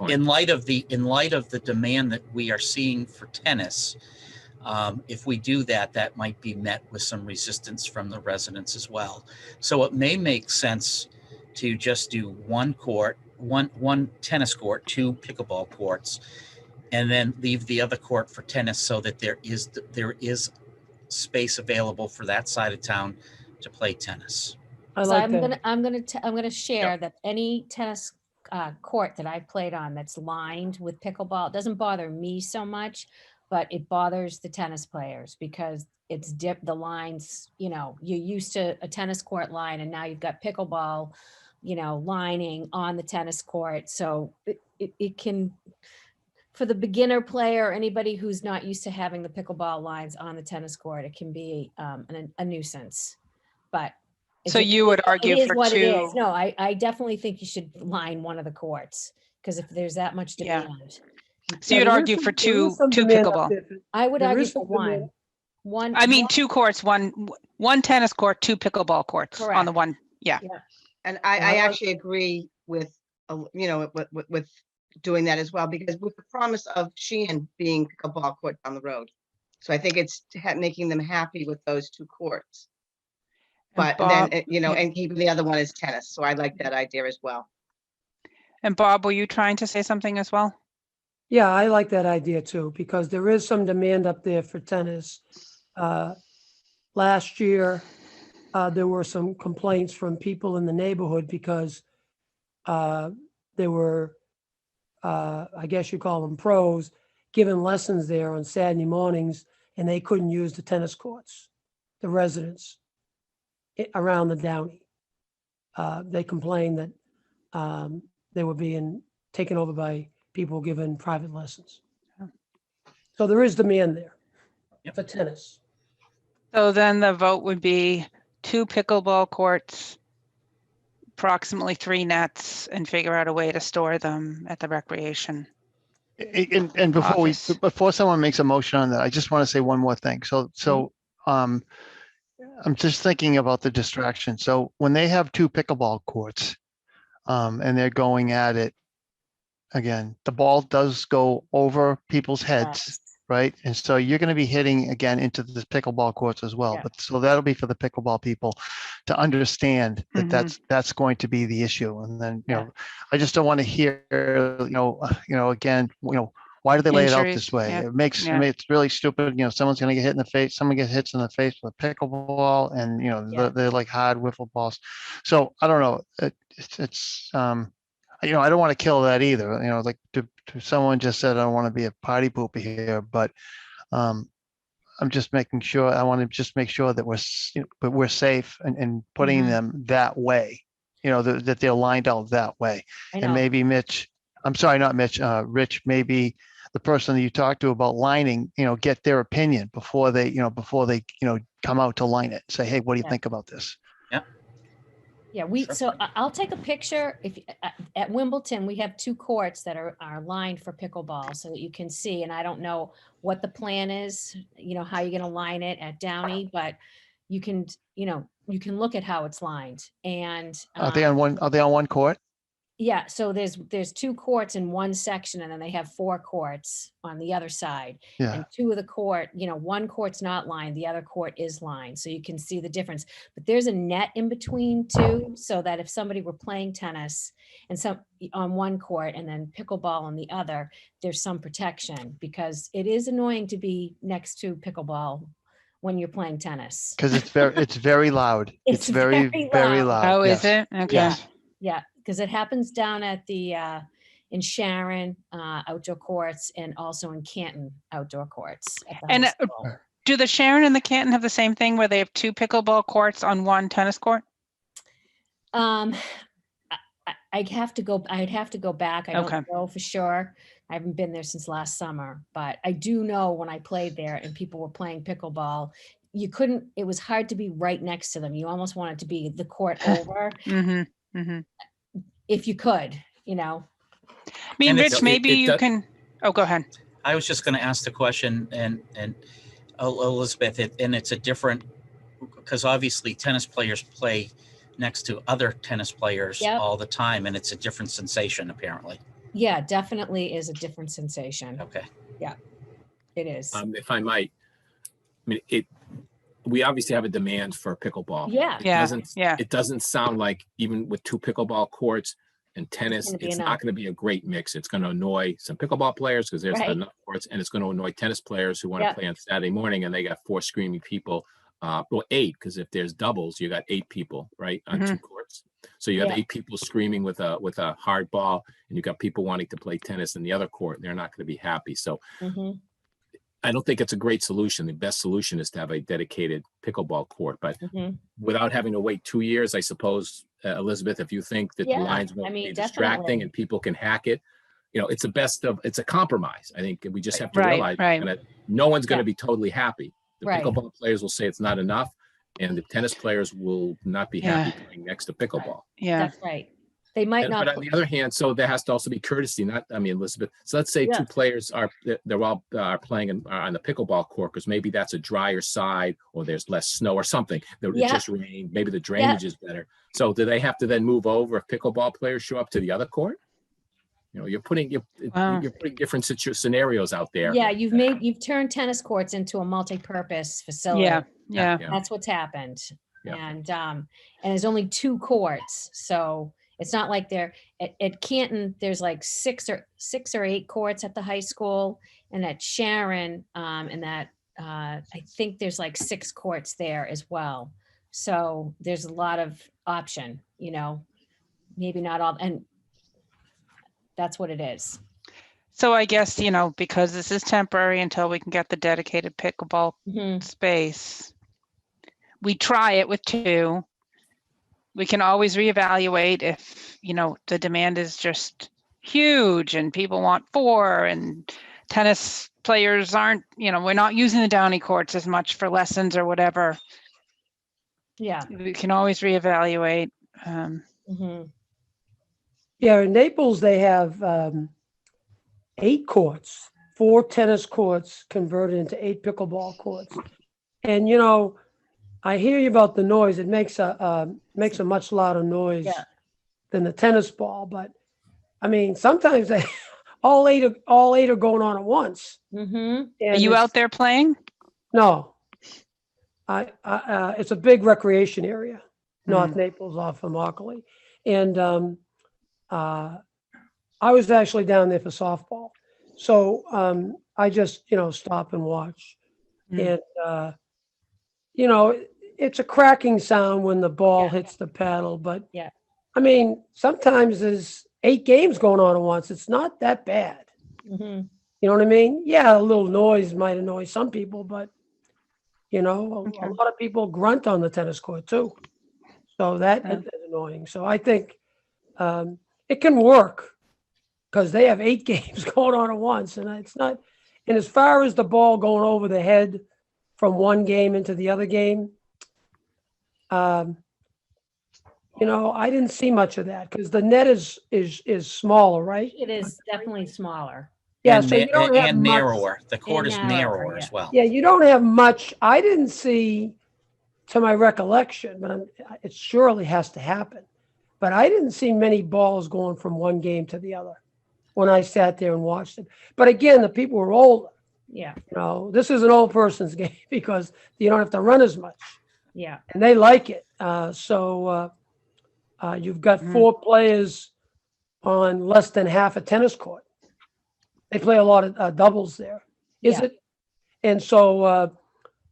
in light of the demand that we are seeing for tennis, if we do that might be met with some resistance from the residents as well. So it may make sense to just do 1 court, one tennis court, 2 pickleball courts, and then leave the other court for tennis, so that there is space available for that side of town to play tennis. I So like I'm that. gonna share that any tennis court that I've played on that's lined with pickleball, it doesn't bother me so much, but it bothers the tennis players because it's the lines, you're used to a tennis court line and now you've got pickleball, lining on the tennis court. So it can, for the beginner player, anybody who's not used to having the pickleball lines on the tennis court, it can be a nuisance. But So you would argue it is for what it is. 2. No, I definitely think you should line one of the courts, because if there's that much Yeah. demand, So Yeah, you'd there is argue some- for there two is some demand up pickleball. there. I would There argue is for some demand. one. I mean, 2 courts, one tennis court, 2 pickleball courts on the Correct. one. Yeah. And I I like- actually agree with, with doing that as well, because with the promise of Sheehan being pickleball court down the road. So I think it's making them happy with those two courts. And But Bob- then, and keeping the other one as tennis. So I like that idea as well. And Bob, were you trying to say something as well? Yeah, I like that idea too, because there is some demand up there for tennis. Last year, there were some complaints from people in the neighborhood because there were, I guess you call them pros, giving lessons there on Saturday mornings, and they couldn't use the tennis courts, the residents around the Downey. They complained that they were being taken over by people giving private lessons. So there is demand there Yep. for tennis. So then the vote would be 2 pickleball courts, approximately 3 nets, and figure out a way to store them at the recreation. And Office. before someone makes a motion on that, I just want to say one more thing. So I'm just thinking about the distraction. So when they have 2 pickleball courts, and they're going at it, again, the ball does go over people's heads, Yes. right? And so you're going to be hitting again into the pickleball courts as well. Yeah. But so that'll be for the pickleball people to understand that Mhm. that's going to be the issue. And then, Yeah. I just don't want to hear, again, why do they lay it out Injuries, this way? yeah, It makes, yeah. it's really stupid. Someone's going to get hit in the face, someone gets hits in the face with a pickleball, and, Yeah. they're like hard wiffle balls. So I don't know. It's I don't want to kill that either. Like to someone just said, I don't want to be a party pooper here, but I'm just making sure, I want to just make sure that we're safe and putting Mhm. them that way, that they're lined out that way. I And know. maybe Mitch, I'm sorry, not Mitch, Rich, maybe the person that you talked to about lining, get their opinion before they come out to line it. Say, hey, what do you Yeah. think about this? Yeah, Sure. so I'll take a picture. If at Wimbledon, we have 2 courts that are lined for pickleball so that you can see. And I don't know what the plan is, how you're going to line it at Downey, but you can look at how it's lined. And Are they on one court? yeah, so there's 2 courts in one section, and then they have 4 courts on the other side. Yeah. And 2 of the court, one court's not lined, the other court is lined, so you can see the difference. But there's a net in between too, so that if somebody were playing tennis and some on one court and then pickleball on the other, there's some protection, because it is annoying to be next to pickleball when you're playing tennis. Because it's very loud. It's It's very, very very loud. loud. Oh, is Yes. it? Okay. Yeah, yeah, because it happens down at the in Sharon outdoor courts, and also in Canton outdoor courts at the And, high school. Do the Sharon and the Canton have the same thing where they have 2 pickleball courts on 1 tennis court? I'd have to go back. I Okay. don't know for sure. I haven't been there since last summer, but I do know when I played there and people were playing pickleball, it was hard to be right next to them. You almost wanted to be the court over Mm-hmm. Mm-hmm. if you could, I mean, And it's- Rich, maybe it you does- can, oh, go ahead. I was just going to ask the question, and Elizabeth, and it's a different, because obviously tennis players play next to other tennis players Yep. all the time, and it's a different sensation apparently. Yeah, definitely is a different sensation. Okay. It is. If I might, we obviously have a demand for pickleball. Yeah. Yeah. It doesn't sound like, even with 2 pickleball courts and tennis, gonna be it's enough. not going to be a great mix. It's going to annoy some pickleball players because there's Right. enough courts, and it's going to annoy tennis players who want to Yep. play on Saturday morning, and they got 4 screaming people. Well, 8, because if there's doubles, you got 8 people, right, on Mhm. 2 courts. So you have Yeah. 8 people screaming with a hard ball, and you got people wanting to play tennis in the other court, and they're not going to be happy. So Mhm. I don't think it's a great solution. The best solution is to have a dedicated pickleball court, but Mhm. without having to wait 2 years, I suppose, Elizabeth, if you think that Yeah, the lines won't I mean, be distracting definitely. and people can hack it, it's a compromise. I think we just have to Right, realize right. that no one's going Yeah. to be totally happy. The Right. pickleball players will say it's not enough, and the tennis players will not be happy playing next to pickleball. Yeah. That's right. They might not. But on the other hand, so there has to also be courtesy. Elizabeth. So let's say 2 Yes. players they're all playing on the pickleball court, because maybe that's a drier side, or there's less snow or something. It Yeah. just rained. Maybe the drainage is better. So do they have to then move over if pickleball players show up to the other court? You know, you're putting Wow. different scenarios out there. Yeah, you've turned tennis courts into a multi-purpose facility. Yeah, yeah. Yeah. That's what's happened. Yeah. And there's only 2 courts, so it's not like at Canton, there's like 6 or 8 courts at the high school, and at Sharon, and that I think there's like 6 courts there as well. So there's a lot of option, you know, maybe not all, and that's what it is. So I guess, you know, because this is temporary until we can get the dedicated pickleball Mhm. space, we try it with 2. We can always reevaluate if, you know, the demand is just huge and people want 4 and tennis players aren't, you know, we're not using the Downey courts as much for lessons or whatever. Yeah. We can always reevaluate. Mhm. Yeah, in Naples, they have 8 courts, 4 tennis courts converted into 8 pickleball courts. And, you know, I hear you about the noise. It makes a much louder noise Yeah. than the tennis ball. But I mean, sometimes they all eight are going on at once. Mhm. Are And you it's- out there playing? No. It's a big recreation area, North Mm. Naples off of Immokalee. And I was actually down there for softball. So I just, you know, stop and watch. Mm. And, you know, it's a cracking sound when the ball Yeah. hits the paddle. But Yeah. I mean, sometimes there's 8 games going on at once. It's not that bad. Mhm. You know what I mean? Yeah, a little noise might annoy some people, but you know, Okay. a lot of people grunt on the tennis court too. So that Yeah. is annoying. So I think it can work because they have 8 games going on at once, and it's not. And as far as the ball going over the head from one game into the other game, you know, I didn't see much of that because the net is smaller, right? It is definitely smaller. Yeah, And so you don't have and much. narrower. The court is narrower, narrower yeah. as well. Yeah, you don't have much. I didn't see, to my recollection, but it surely has to happen. But I didn't see many balls going from one game to the other when I sat there and watched it. But again, the people were older. Yeah. You know, this is an old person's game because you don't have to run as much, Yeah. and they like it. So you've got Mhm. 4 players on less than half a tennis court. They play a lot of doubles there. Is Yeah. it? And so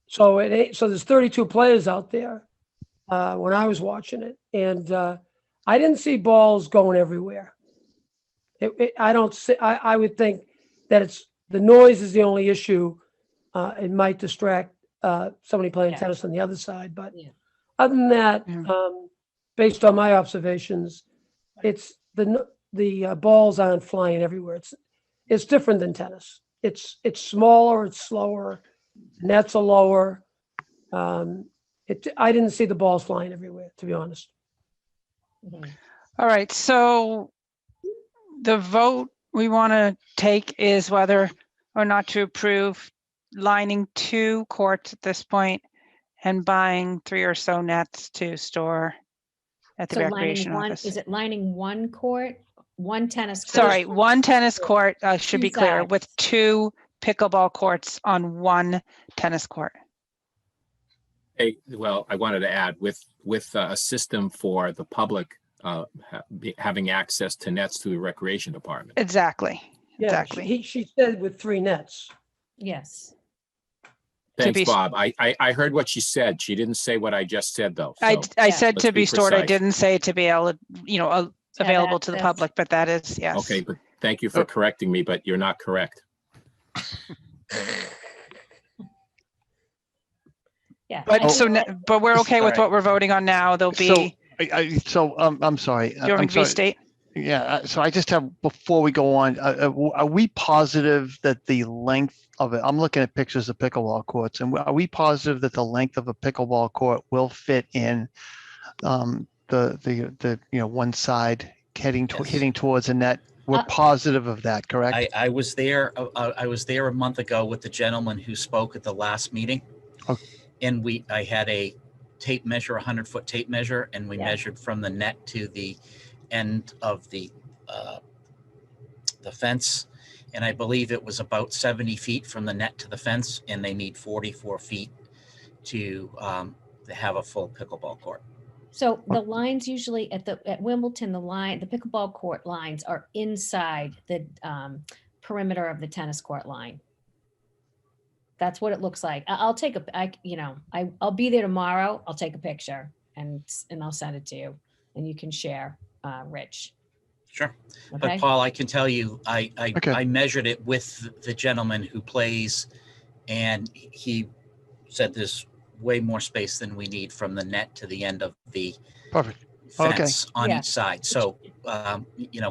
there's 32 players out there when I was watching it, and I didn't see balls going everywhere. I don't see. I would think that it's the noise is the only issue. It might distract somebody playing Yeah. tennis on the other side, but Yeah. other than that, Yeah. based on my observations, it's the balls aren't flying everywhere. It's different than tennis. It's smaller, it's slower, nets are lower. I didn't see the balls flying everywhere, to be honest. Mhm. All right, so the vote we want to take is whether or not to approve lining 2 courts at this point and buying 3 or so nets to store at the So lining recreation one, office. is it lining 1 court, 1 tennis court? Sorry, 1 tennis court, should 2 be clear, sides. with 2 pickleball courts on 1 tennis court. Hey, well, I wanted to add with a system for the public having access to nets through the recreation department. Exactly, Yeah, exactly. she said with 3 nets. Yes. Thanks, be- Bob. I heard what she said. She didn't say what I just said, though. I So I Yeah. said let's to be be stored, I precise. didn't say to be able, available to the access. public, but that is, yes. Okay, but thank you for correcting me, but you're not correct. Yeah. But I so, think- but we're okay with Sorry. what we're voting on now. There'll be, I'm sorry. do you want me I'm to sorry. restate? Yeah, so I just have, before we go on, are we positive that the length of it, I'm looking at pictures of pickleball courts, and are we positive that the length of a pickleball court will fit in the one side hitting Yes. towards a net? We're positive of that, correct? I was there. I was there a month ago with the gentleman who spoke at the last meeting, Okay. and I had a tape measure, 100-foot tape measure, and we Yeah. measured from the net to the end of the the fence. And I believe it was about 70 feet from the net to the fence, and they need 44 feet to have a full pickleball court. So the lines usually at Wimbledon, the pickleball court lines are inside the perimeter of the tennis court line. That's what it looks like. I'll take I'll be there tomorrow. I'll take a picture and I'll send it to you and you can share, Rich. Sure. Okay. But Paul, I can tell you, Okay. I measured it with the gentleman who plays, and he said there's way more space than we need from the net to the end of the Perfect. Okay. fence on Yeah. each side. So,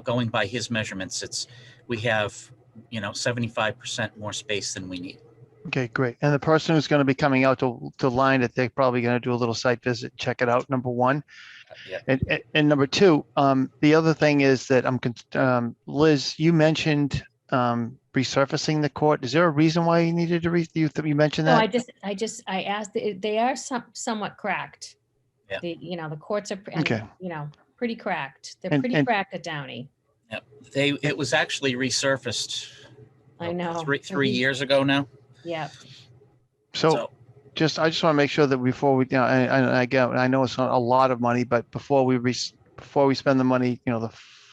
going by his measurements, we have, 75% more space than we need. Okay, great. And the person who's going to be coming out to line it, they're probably going to do a little site visit, check it out, number one. Yeah. And number two, the other thing is that Liz, you mentioned resurfacing the court. Is there a reason why you needed to you mentioned No, that? I asked, they are somewhat cracked. Yeah. The courts are, Okay. pretty cracked. They're And- pretty and- cracked at Downey. Yep. It was actually resurfaced. I know. Three years ago now. Yeah. So I just want to make sure that before we, I know it's not a lot of money, but before we spend the money,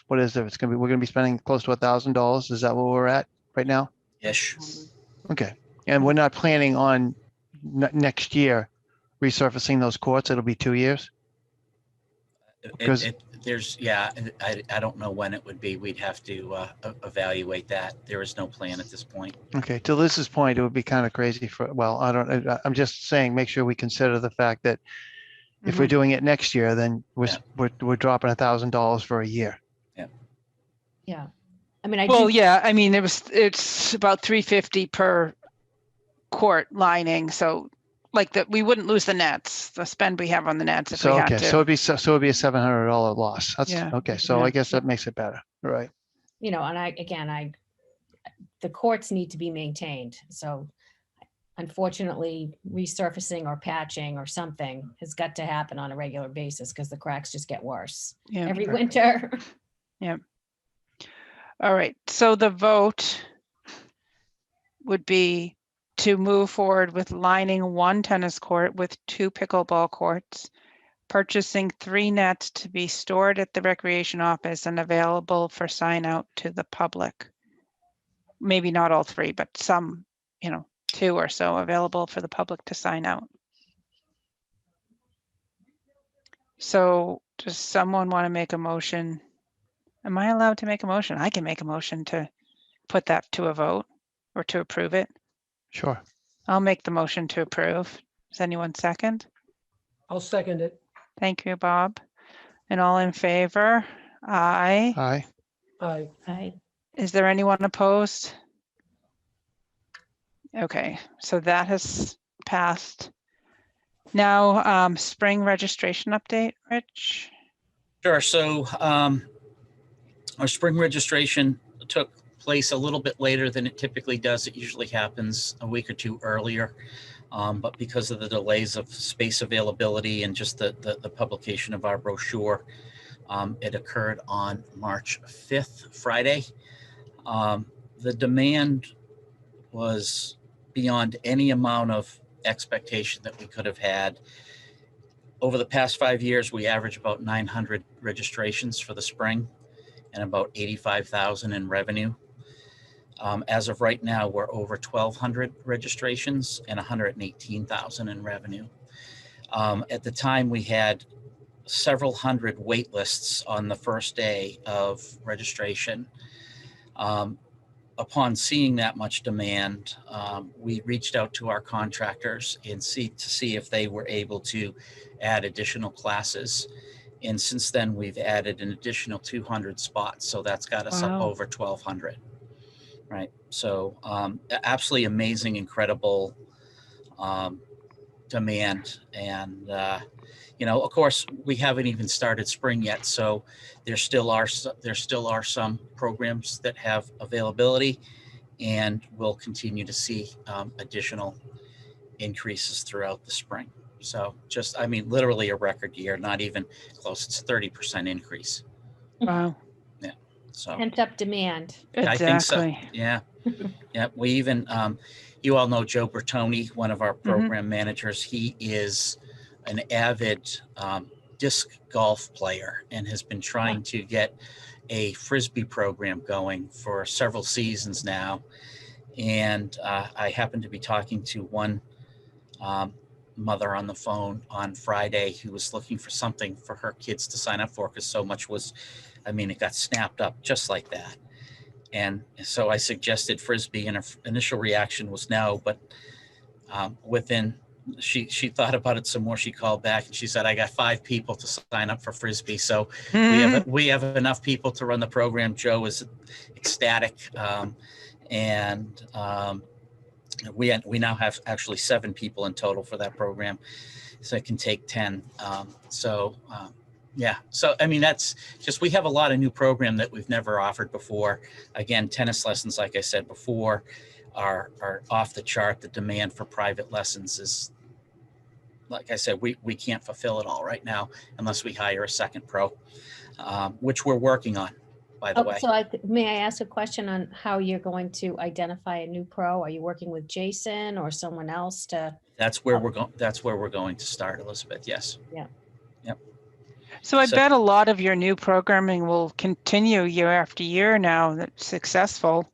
what is it? We're going to be spending close to $1,000. Is that where we're at right now? Ish. Okay. And we're not planning on next year resurfacing those courts. It'll be 2 years. Because- I don't know when it would be. We'd have to evaluate that. There is no plan at this point. Okay. To Liz's point, it would be kind of crazy I'm just saying, make sure we consider the fact that if we're doing it next year, then we're dropping $1,000 for a year. Yeah. I mean, Well, yeah, I mean, it's about 350 per court lining. So like that, we wouldn't lose the nets, the spend we have on the nets if we So, had okay. to. So it'd be a $700 loss. That's Yeah. okay. So Yeah. I guess that makes it better. Right. and the courts need to be maintained. So unfortunately, resurfacing or patching or something has got to happen on a regular basis because the cracks just get worse Yeah. every winter. All right, so the vote would be to move forward with lining one tennis court with 2 pickleball courts, purchasing 3 nets to be stored at the recreation office and available for sign out to the public. Maybe not all 3, but some, 2 or so available for the public to sign out. So does someone want to make a motion? Am I allowed to make a motion? I can make a motion to put that to a vote or to approve it. Sure. I'll make the motion to approve. Does anyone second? I'll second it. Thank you, Bob. And all in favor? Aye. Aye. Aye. Is there anyone opposed? Okay, so that has passed. Now, spring registration update, Rich? Sure. So our spring registration took place a little bit later than it typically does. It usually happens a week or 2 earlier. But because of the delays of space availability and just the publication of our brochure, it occurred on March 5th, Friday. The demand was beyond any amount of expectation that we could have had. Over the past 5 years, we average about 900 registrations for the spring and about 85,000 in revenue. As of right now, we're over 1,200 registrations and 118,000 in revenue. At the time, we had several hundred wait lists on the first day of registration. Upon seeing that much demand, we reached out to our contractors and to see if they were able to add additional classes. And since then, we've added an additional 200 spots. So that's got us up Wow. over 1,200. Right. So absolutely amazing, incredible demand. And, of course, we haven't even started spring yet. So there still are some programs that have availability, and we'll continue to see additional increases throughout the spring. So literally a record year, not even close. It's a 30% increase. Wow. Yeah. So. Pent up demand. I think so. Exactly. Yeah. Yeah. We even, you all know Joe Bertoni, one of our program managers. He is an avid disc golf player and has been trying to get a Frisbee program going for several seasons now. And I happened to be talking to one mother on the phone on Friday who was looking for something for her kids to sign up for because so much was, I mean, it got snapped up just like that. And so I suggested Frisbee, and her initial reaction was no. But she thought about it some more. She called back and she said, "I got 5 people to sign up for Frisbee, so we have enough people to run the program." Joe is ecstatic, and we now have actually 7 people in total for that program, so it can take 10. Yeah. So, I mean, that's just, we have a lot of new program that we've never offered before. Again, tennis lessons, like I said before, are off the chart. The demand for private lessons is, like I said, we can't fulfill it all right now unless we hire a second pro, which we're working on, by the way. So may I ask a question on how you're going to identify a new pro? Are you working with Jason or someone else to? That's where we're going. That's where we're going to start, Elizabeth. Yes. Yeah. Yep. So I bet a lot of your new programming will continue year after year now that's successful.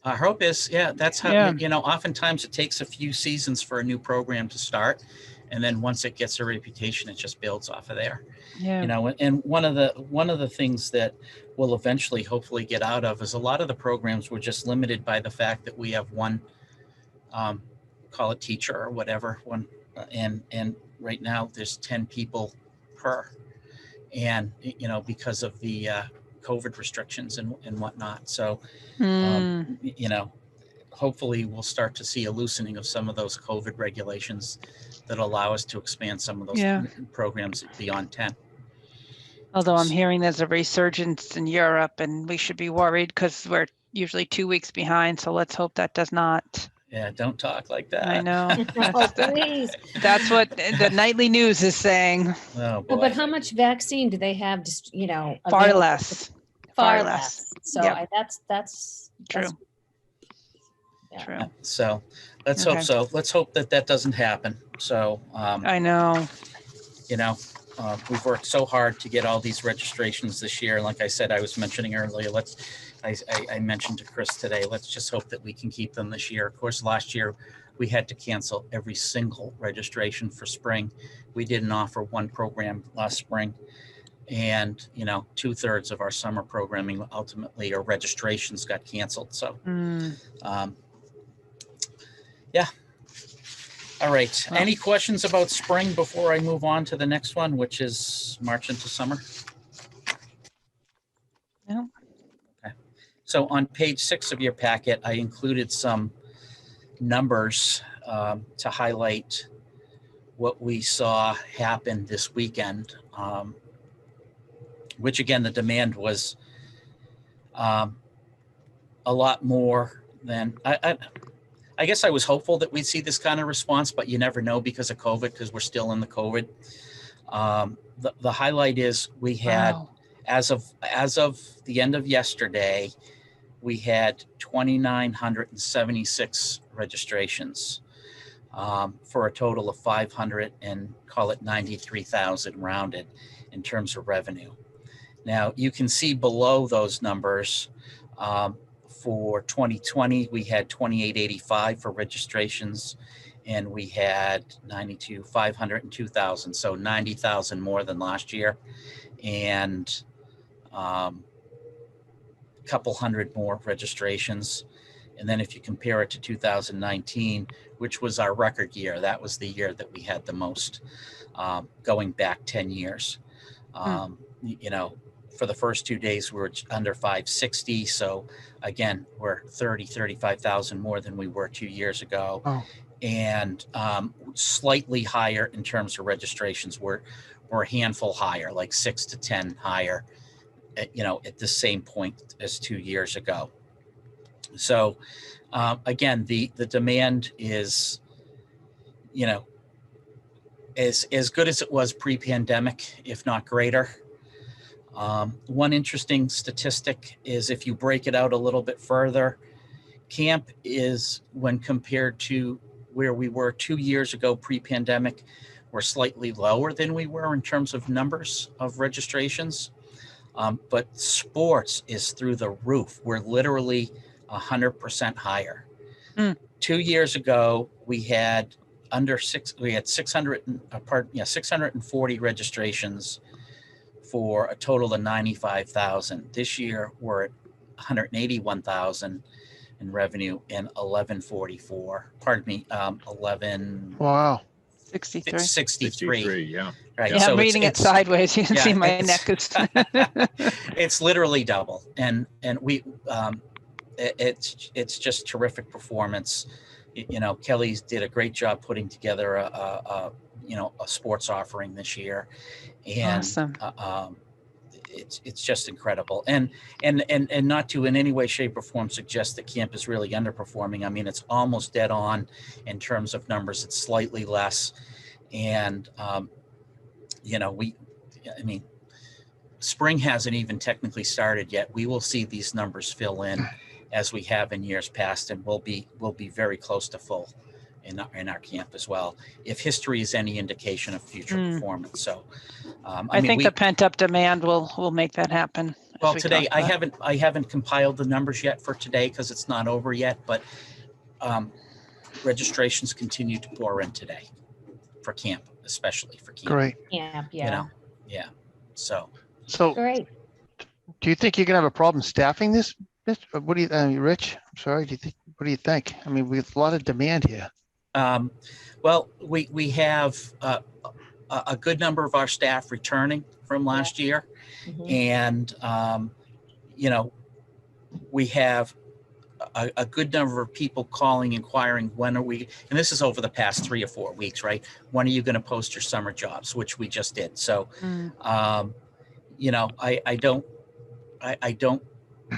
Our hope is, yeah, that's how, Yeah. you know, oftentimes it takes a few seasons for a new program to start. And then once it gets a reputation, it just builds off of there. Yeah. You know, and one of the things that we'll eventually hopefully get out of is a lot of the programs were just limited by the fact that we have one, call it teacher or whatever, one, and right now there's 10 people per. And, you know, because of the COVID restrictions and whatnot. So, you know, hopefully we'll start to see a loosening of some of those COVID regulations that allow us to expand some of those programs beyond 10. Although I'm hearing there's a resurgence in Europe and we should be worried because we're usually 2 weeks behind. So let's hope that does not. Yeah, don't talk like that. I know. Oh, please. That's what the nightly news is saying. Oh, boy. Well, but how much vaccine do they have, just, you know? Far available? less. Far less. So Yep. that's True. yeah. True. So let's hope Okay. so. Let's hope that doesn't happen. So, I know. you know, we've worked so hard to get all these registrations this year. Like I said, I was mentioning earlier, I mentioned to Chris today, let's just hope that we can keep them this year. Of course, last year we had to cancel every single registration for spring. We didn't offer one program last spring. And, you know, 2/3 of our summer programming ultimately, or registrations, got canceled. So, yeah. All right. Well. Any questions about spring before I move on to the next one, which is March into summer? No. Okay. So on page 6 of your packet, I included some numbers to highlight what we saw happen this weekend, which again, the demand was a lot more than I guess I was hopeful that we'd see this kind of response, but you never know because of COVID, because we're still in the COVID. The highlight is we had, Wow. as of the end of yesterday, we had 2,976 registrations for a total of 500 and call it 93,000 rounded in terms of revenue. Now you can see below those numbers. For 2020, we had 2,885 for registrations, and we had 502,000, so 90,000 more than last year, and a couple hundred more registrations. And then if you compare it to 2019, which was our record year, that was the year that we had the most, going back 10 years. You know, for the first 2 days, we were under 560. So again, we're 35,000 more than we were 2 years ago. Oh. And slightly higher in terms of registrations. We're a handful higher, like 6 to 10 higher, you know, at the same point as 2 years ago. So again, the demand is, you know, as good as it was pre-pandemic, if not greater. One interesting statistic is if you break it out a little bit further, camp is, when compared to where we were 2 years ago pre-pandemic, we're slightly lower than we were in terms of numbers of registrations. But sports is through the roof. We're literally 100% higher. Hmm. 2 years ago, we had 640 registrations for a total of 95,000. This year, we're at 181,000 in revenue and 1144. Pardon me, 11. Wow. 63. It's 63. Yeah. Right. Yeah, So I'm reading it sideways. You can yeah, see my it's- neck is. it's literally double, and we it's just terrific performance. You know, Kelly's did a great job putting together a sports offering this year, and Awesome. it's just incredible. And not to in any way, shape, or form suggest that camp is really underperforming. I mean, it's almost dead on in terms of numbers. It's slightly less, and spring hasn't even technically started yet. We will see these numbers fill in as we have in years past, and we'll be very close to full in our camp as well, if history is any indication of future performance. So I think the pent up demand will make that happen. as well, we today talked about. I haven't compiled the numbers yet for today because it's not over yet, but registrations continue to pour in today for camp, especially for camp. Great. Yeah, You yeah, know, yeah. So So great. do you think you're gonna have a problem staffing this? What do you, Rich? I'm sorry. What do you think? I mean, we have a lot of demand here. well, we have a good number of our staff returning from last year, Mhm. and we have a good number of people calling, inquiring, when are we, and this is over the past 3 or 4 weeks, right? When are you going to post your summer jobs, which we just did. So, Mm. I don't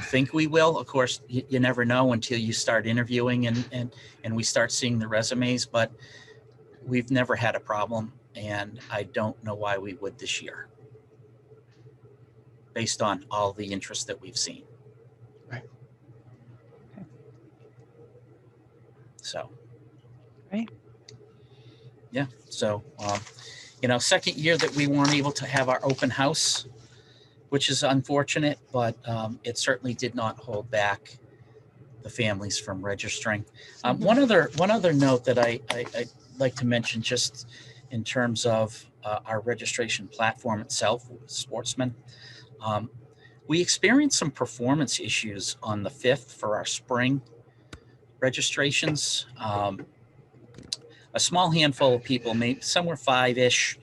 think we will. Of course, you never know until you start interviewing and we start seeing the resumes, but we've never had a problem, and I don't know why we would this year, based on all the interest that we've seen. Right. Okay. So. Great. Yeah. So, second year that we weren't able to have our open house, which is unfortunate, but it certainly did not hold back the families from registering. One other note that I'd like to mention, just in terms of our registration platform itself, Sportsman. We experienced some performance issues on the 5th for our spring registrations. A small handful of people, maybe somewhere 5-ish,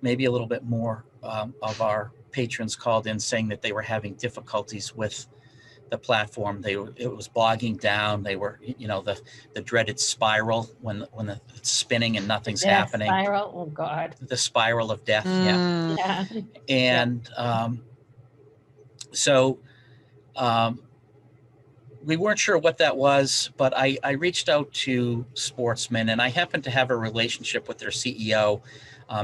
maybe a little bit more, of our patrons called in saying that they were having difficulties with the platform. It was bogging down. They were, the dreaded spiral when it's spinning and nothing's Death happening. Spiral, oh God. The spiral of death. Yeah. Mm. Yeah. And so we weren't sure what that was, but I reached out to Sportsman, and I happened to have a relationship with their CEO.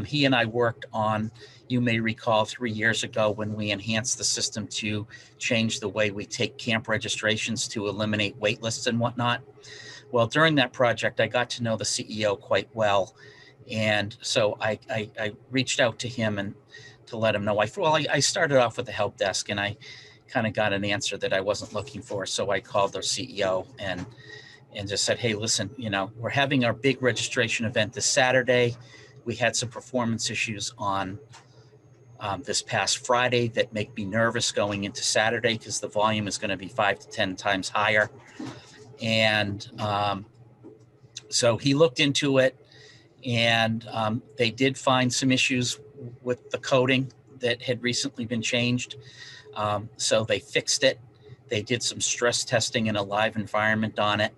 He and I worked on, you may recall, 3 years ago when we enhanced the system to change the way we take camp registrations to eliminate wait lists and whatnot. Well, during that project, I got to know the CEO quite well. And so I reached out to him and to let him know. I started off with the help desk, and I kind of got an answer that I wasn't looking for. So I called their CEO and just said, hey, listen, we're having our big registration event this Saturday. We had some performance issues on this past Friday that make me nervous going into Saturday because the volume is going to be 5 to 10 times higher. And so he looked into it, and they did find some issues with the coding that had recently been changed. So they fixed it. They did some stress testing in a live environment on it.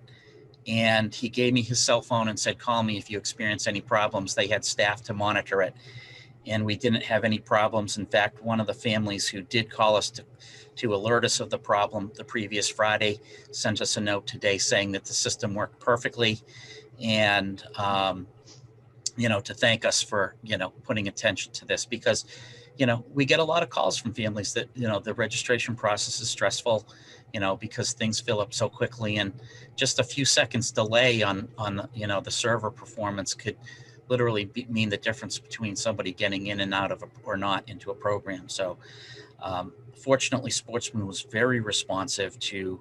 And he gave me his cell phone and said, call me if you experience any problems. They had staff to monitor it, and we didn't have any problems. In fact, one of the families who did call us to alert us of the problem the previous Friday sent us a note today saying that the system worked perfectly. And to thank us for, putting attention to this, because, we get a lot of calls from families that, the registration process is stressful, because things fill up so quickly, and just a few seconds delay on, the server performance could literally mean the difference between somebody getting in and out of or not into a program. So fortunately, Sportsman was very responsive to,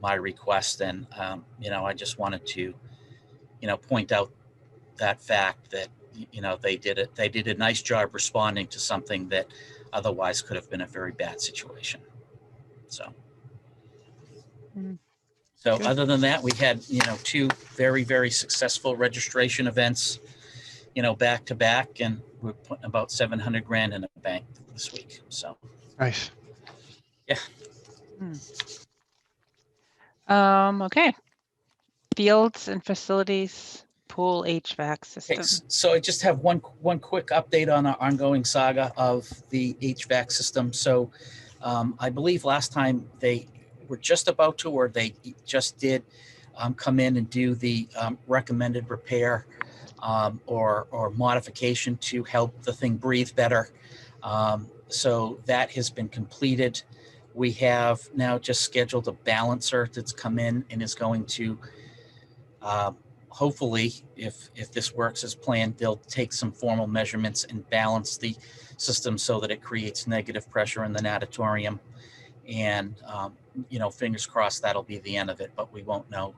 my request. And, I just wanted to, point out that fact that, they did a nice job responding to something that otherwise could have been a very bad situation. So. Mm. So Good. other than that, we had, two very, very successful registration events, back to back, and we're putting about 700 grand in the bank this week. So, Nice. Okay. Fields and facilities, pool HVAC okay, system. so I just have one quick update on our ongoing saga of the HVAC system. So I believe last time they were just about to, or they just did come in and do the recommended repair or modification to help the thing breathe better. So that has been completed. We have now just scheduled a balancer that's come in and is going to, hopefully, if this works as planned, they'll take some formal measurements and balance the system so that it creates negative pressure in the natatorium. And, fingers crossed that'll be the end of it, but we won't know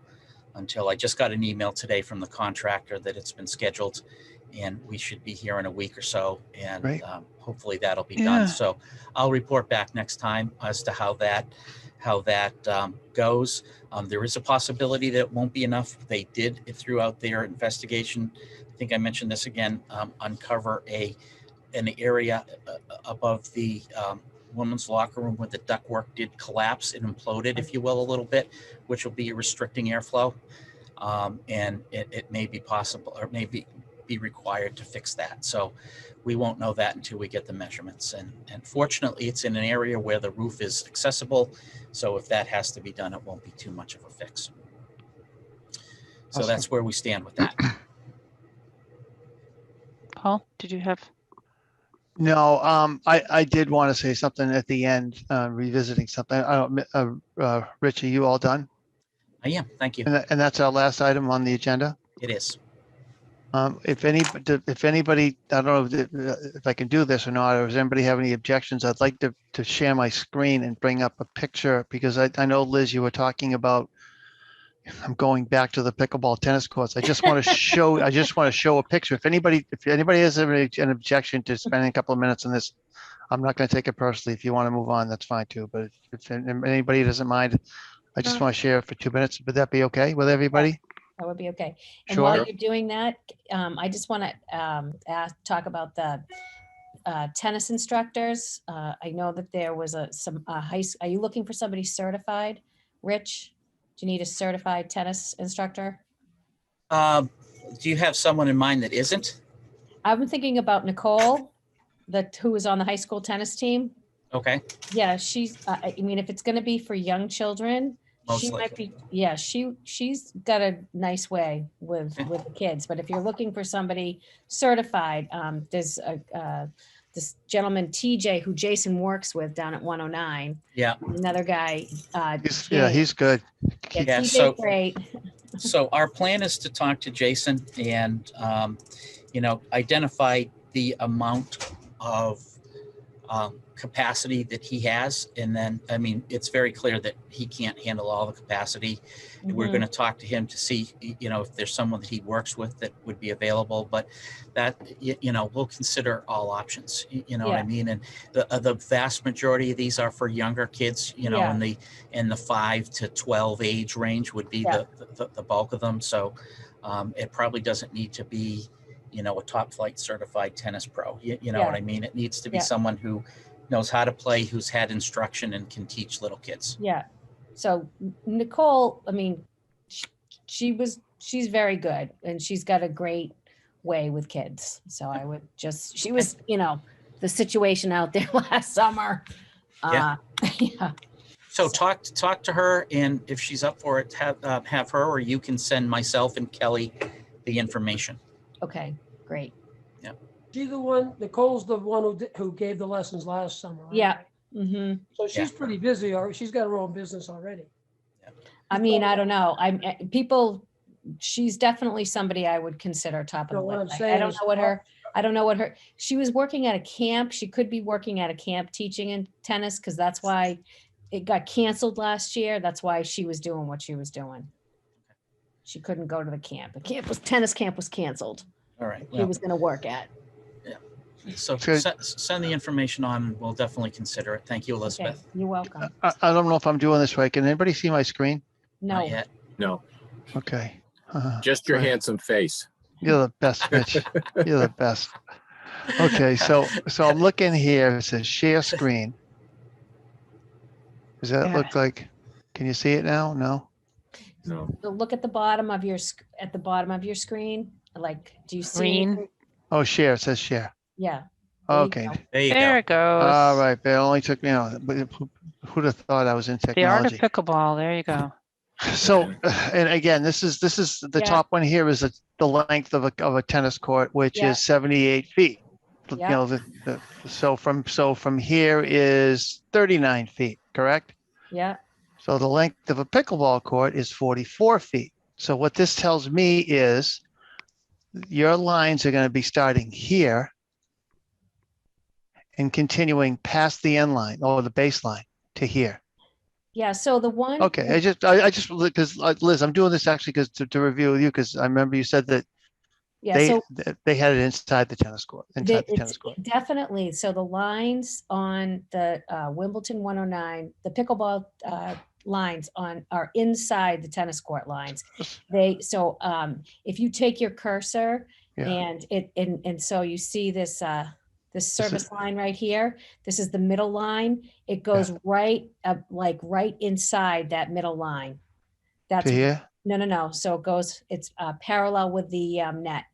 until I just got an email today from the contractor that it's been scheduled, and we should be here in a week or so. And hopefully that'll be Yeah. done. So I'll report back next time as to how that goes. There is a possibility that it won't be enough. They did, throughout their investigation, I think I mentioned this again, uncover an area above the women's locker room where the ductwork did collapse and imploded, if you will, a little bit, which will be restricting airflow. And it may be possible, or maybe be required to fix that. So we won't know that until we get the measurements. And fortunately, it's in an area where the roof is accessible. So if that has to be done, it won't be too much of a fix. So Awesome. that's where we stand with that. Paul, did you have? No, I did want to say something at the end, revisiting something. I don't, Rich, are you all done? I am. Thank you. And that's our last item on the agenda. It is. If anybody, I don't know if I can do this or not, or does anybody have any objections? I'd like to share my screen and bring up a picture, because I know, Liz, you were talking about, I'm going back to the pickleball tennis courts. I just want to show a picture. If anybody has an objection to spending a couple of minutes on this, I'm not going to take it personally. If you want to move on, that's fine too. But if anybody doesn't mind, I just want to share it for 2 minutes. Would that be okay with everybody? That would be okay. And Sure. while you're doing that, I just want to talk about the tennis instructors. I know that there was are you looking for somebody certified, Rich? Do you need a certified tennis instructor? Do you have someone in mind that isn't? I've been thinking about Nicole, who was on the high school tennis team. Okay. Yeah, she's, I mean, if it's going to be for young children, Most she might likely. be, yeah, she's got a nice way with the kids. But if you're looking for somebody certified, there's this gentleman, TJ, who Jason works with down at 109. Yeah. Another guy. He's good. Yeah, TJ's so- great. So our plan is to talk to Jason and, identify the amount of capacity that he has. And then, I mean, it's very clear that he can't handle all the capacity. We're Mhm. going to talk to him to see, if there's someone that he works with that would be available, but that, we'll consider all options, you know what I Yeah. mean? And the vast majority of these are for younger kids, Yeah. in the 5 to 12 age range would be Yeah. the bulk of them. So it probably doesn't need to be, a top flight certified tennis pro. You know Yeah. what I mean? It needs to be Yeah. someone who knows how to play, who's had instruction and can teach little kids. Yeah. So Nicole, I mean, she's very good and she's got a great way with kids. So I would she was, the situation out there last summer. Yeah. Yeah. So talk to her, and if she's up for it, have her, or you can send myself and Kelly the information. Okay, great. She's the one, Nicole's the one who gave the lessons last summer, right? Yeah. Hmm. So she's pretty busy, or she's got her own business already. I mean, I don't know. She's definitely somebody I would consider top of No, the what I'm list. I saying don't is- know what her, she was working at a camp. She could be working at a camp teaching in tennis because that's why it got canceled last year. That's why she was doing what she was doing. She couldn't go to the camp. Tennis camp was canceled. All right. She Well, was going to work at. so Good. send the information on. We'll definitely consider it. Thank you, Okay, Elizabeth. you're welcome. I don't know if I'm doing this right. Can anybody see my screen? Not No, yet. No, Okay. just your Right. handsome face. You're the best, Mitch. You're the best. Okay, so I'm looking here. It says share screen. Does that Yeah. look like, can you see it now? No? No. so look at the bottom of your, at the bottom of your screen. Like, do you see? Green. anything? Oh, share, it says share. Yeah. There you Okay. go. There you There go. it goes. All right, but it only took me, who'd have thought I was in The art of technology? pickleball. There you go. So, and again, this is the Yeah. top one here is the length of a tennis court, which Yeah. is 78 feet. You Yeah. know, so from here is 39 feet, correct? Yeah. So the length of a pickleball court is 44 feet. So what this tells me is your lines are going to be starting here and continuing past the end line or the baseline to here. Yeah. So the one. Okay, I just because Liz, I'm doing this actually because to review with you because I remember you said that Yeah. So they had it inside the tennis court, inside the it's tennis court. definitely. So the lines on the Wimbledon 109, the pickleball lines are inside the tennis court lines. If you take your cursor Yeah. and so you see this this is- service line right here, this is the middle line. It goes right right inside that middle line. That's To here? no. So it goes, it's parallel with the net.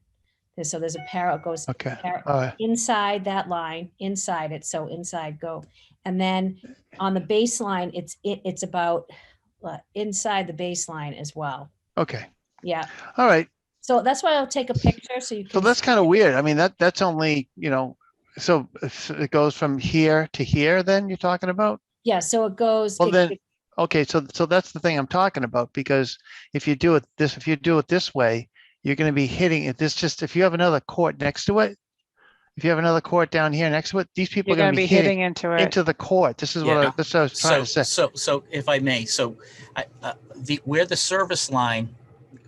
So there's a parallel, it goes Okay. par- All right. inside that line, inside it. So inside go. And then on the baseline, it's about inside the baseline as well. Okay. Yeah. All right. So that's why I'll take a picture so you can. So that's see kind of it. weird. I mean, that's only, so it goes from here to here then you're talking about? Yeah. So it goes. Well, it- then- it- Okay, so that's the thing I'm talking about, because if you do it this way, you're going to be hitting it. If you have another court next to it, if you have another court down here next to it, these people You're are going going to to be be hitting hitting into it. into the court. This is what Yeah. I was trying to say. So if I may, where the service line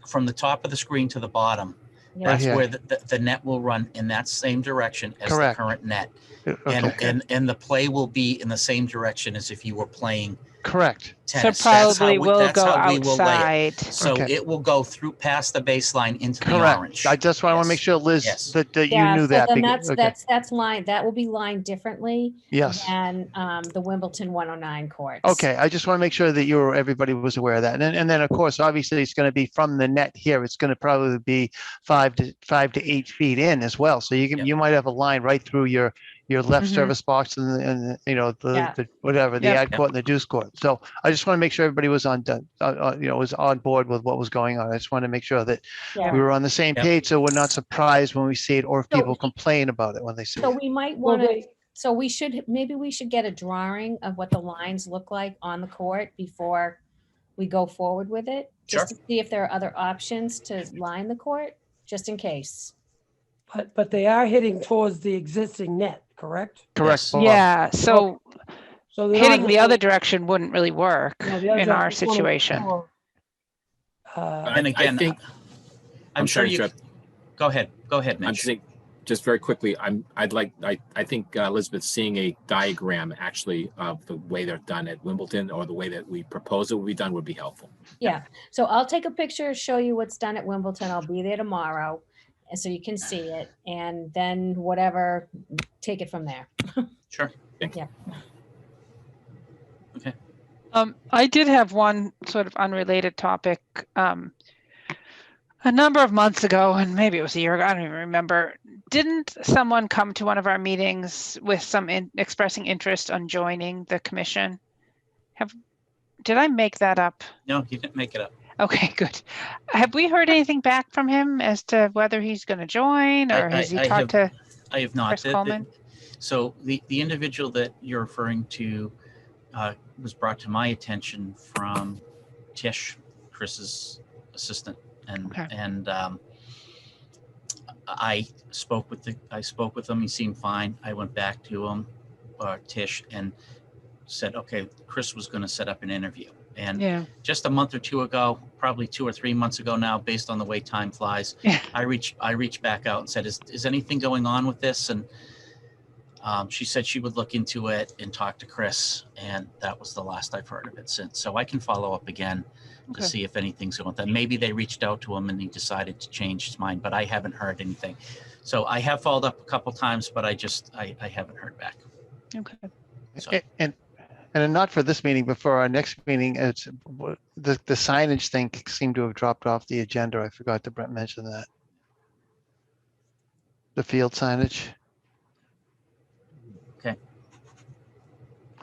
from the top of the screen to the bottom, yeah. that's here. where the net will run in that same direction as Correct. the current net. Okay, And the play will be in the same direction as if you were playing correct. So tennis. That's how probably will that's go how we will lay it. outside. So Okay. it will go through past the baseline into the Correct. orange. That's why I want to make Yes. sure, Liz, Yes. that you Yeah, knew so that. then because- okay. that's lined, that will be lined differently Yes. than the Wimbledon 109 courts. Okay, I just want to make sure that everybody was aware of that. And then of course, obviously it's going to be from the net here. It's going to probably be 5 to 8 feet in as well. So Yeah. you might have a line right through your left Mhm. service box and Yeah. the whatever, the Yep. ad court and the deuce court. So I just want to make sure everybody was was on board with what was going on. I just want to make sure that Yeah. we were on the same Yep. page, so we're not surprised when we see it or if So- people complain about it when they see So it. we might Well, want to, so maybe we should get a drawing of what the lines look like on the court before we go forward with it. Just to see if there are other options to line the court, just in case. But they are hitting towards the existing net, correct? Correct. Yes. Bob. Yeah, so So they're not hitting the other necessarily- direction wouldn't really work No, the other in our direction, just wanna make situation. sure, And I again, think, I'm sure sorry to you, interrupt. go ahead, I'm Mitch. just think, just very quickly, I think Elizabeth, seeing a diagram actually of the way they're done at Wimbledon or the way that we propose it will be done would be helpful. Yeah, so I'll take a picture, show you what's done at Wimbledon. I'll be there tomorrow. And so you can see it and then whatever, take it from there. Sure. I did have one sort of unrelated topic. A number of months ago, and maybe it was a year ago, I don't even remember. Didn't someone come to one of our meetings with some expressing interest on joining the commission? Did I make that up? No, you didn't make it up. Okay, good. Have we heard anything back from him as to whether he's going to join, or has he talked to I have not. Chris Coleman? So the individual that you're referring to was brought to my attention from Tish, Chris's assistant, and Okay. I spoke with him. He seemed fine. I went back to him, Tish, and said, okay, Chris was going to set up an interview. And Yeah, just a month or two ago, probably 2 or 3 months ago now, based on the way time flies, yeah, I reached back out and said, is anything going on with this? And she said she would look into it and talk to Chris, and that was the last I've heard of it since. So I can follow up again to Okay. see if anything's going on. Maybe they reached out to him and he decided to change his mind, but I haven't heard anything. So I have followed up a couple times, but I haven't heard back. okay. So And not for this meeting, but for our next meeting, it's the signage thing seemed to have dropped off the agenda. I forgot to mention that. The field signage. Okay.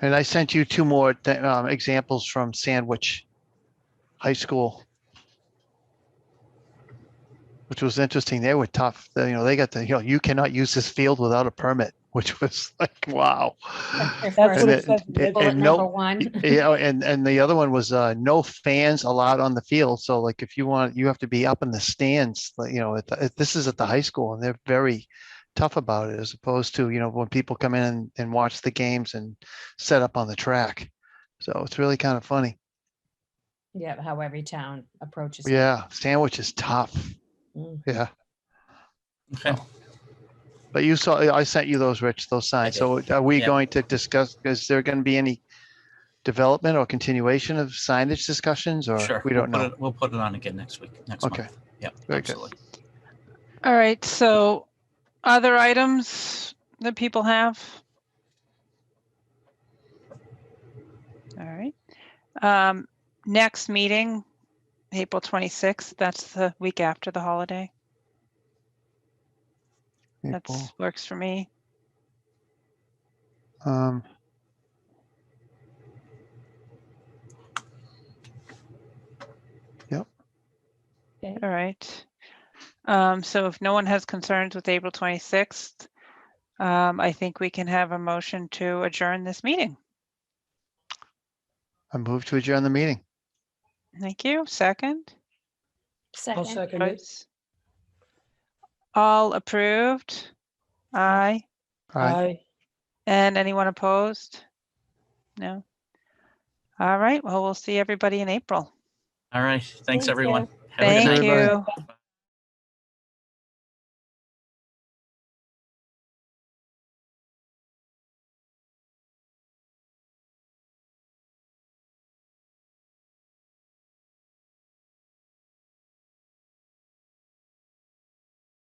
And I sent you 2 more examples from Sandwich High School, which was interesting. They were tough. They got you cannot use this field without a permit, which was like, wow. Their That's first what And it says. it- bullet and number no, one. and the other one was no fans allowed on the field. So like if you want, you have to be up in the stands. Like, this is at the high school, and they're very tough about it, as opposed to when people come in and watch the games and set up on the track. So it's really kind of funny. Yeah, how every town approaches it. Yeah, Sandwich is tough. Mm. Yeah, okay. but I sent you those, Rich, those signs. So are we Yeah. going to discuss? Is there going to be any development or continuation of signage discussions, or Sure. we don't know? We'll put it on again next Okay. month. Yeah, Very good. absolutely. All right, so other items that people have? All right. Next meeting, April 26th, that's the week after the holiday. That April. works for me. Okay. All right. So if no one has concerns with April 26th, I think we can have a motion to adjourn this meeting. I move to adjourn the meeting. Thank you. Second. I'll Second. second it. Joyce. All approved? Aye. All right. Aye. And anyone opposed? No? All right, well, we'll see everybody in April. All right. Thanks, Thank everyone. you. Have a good Thank night. everybody. you.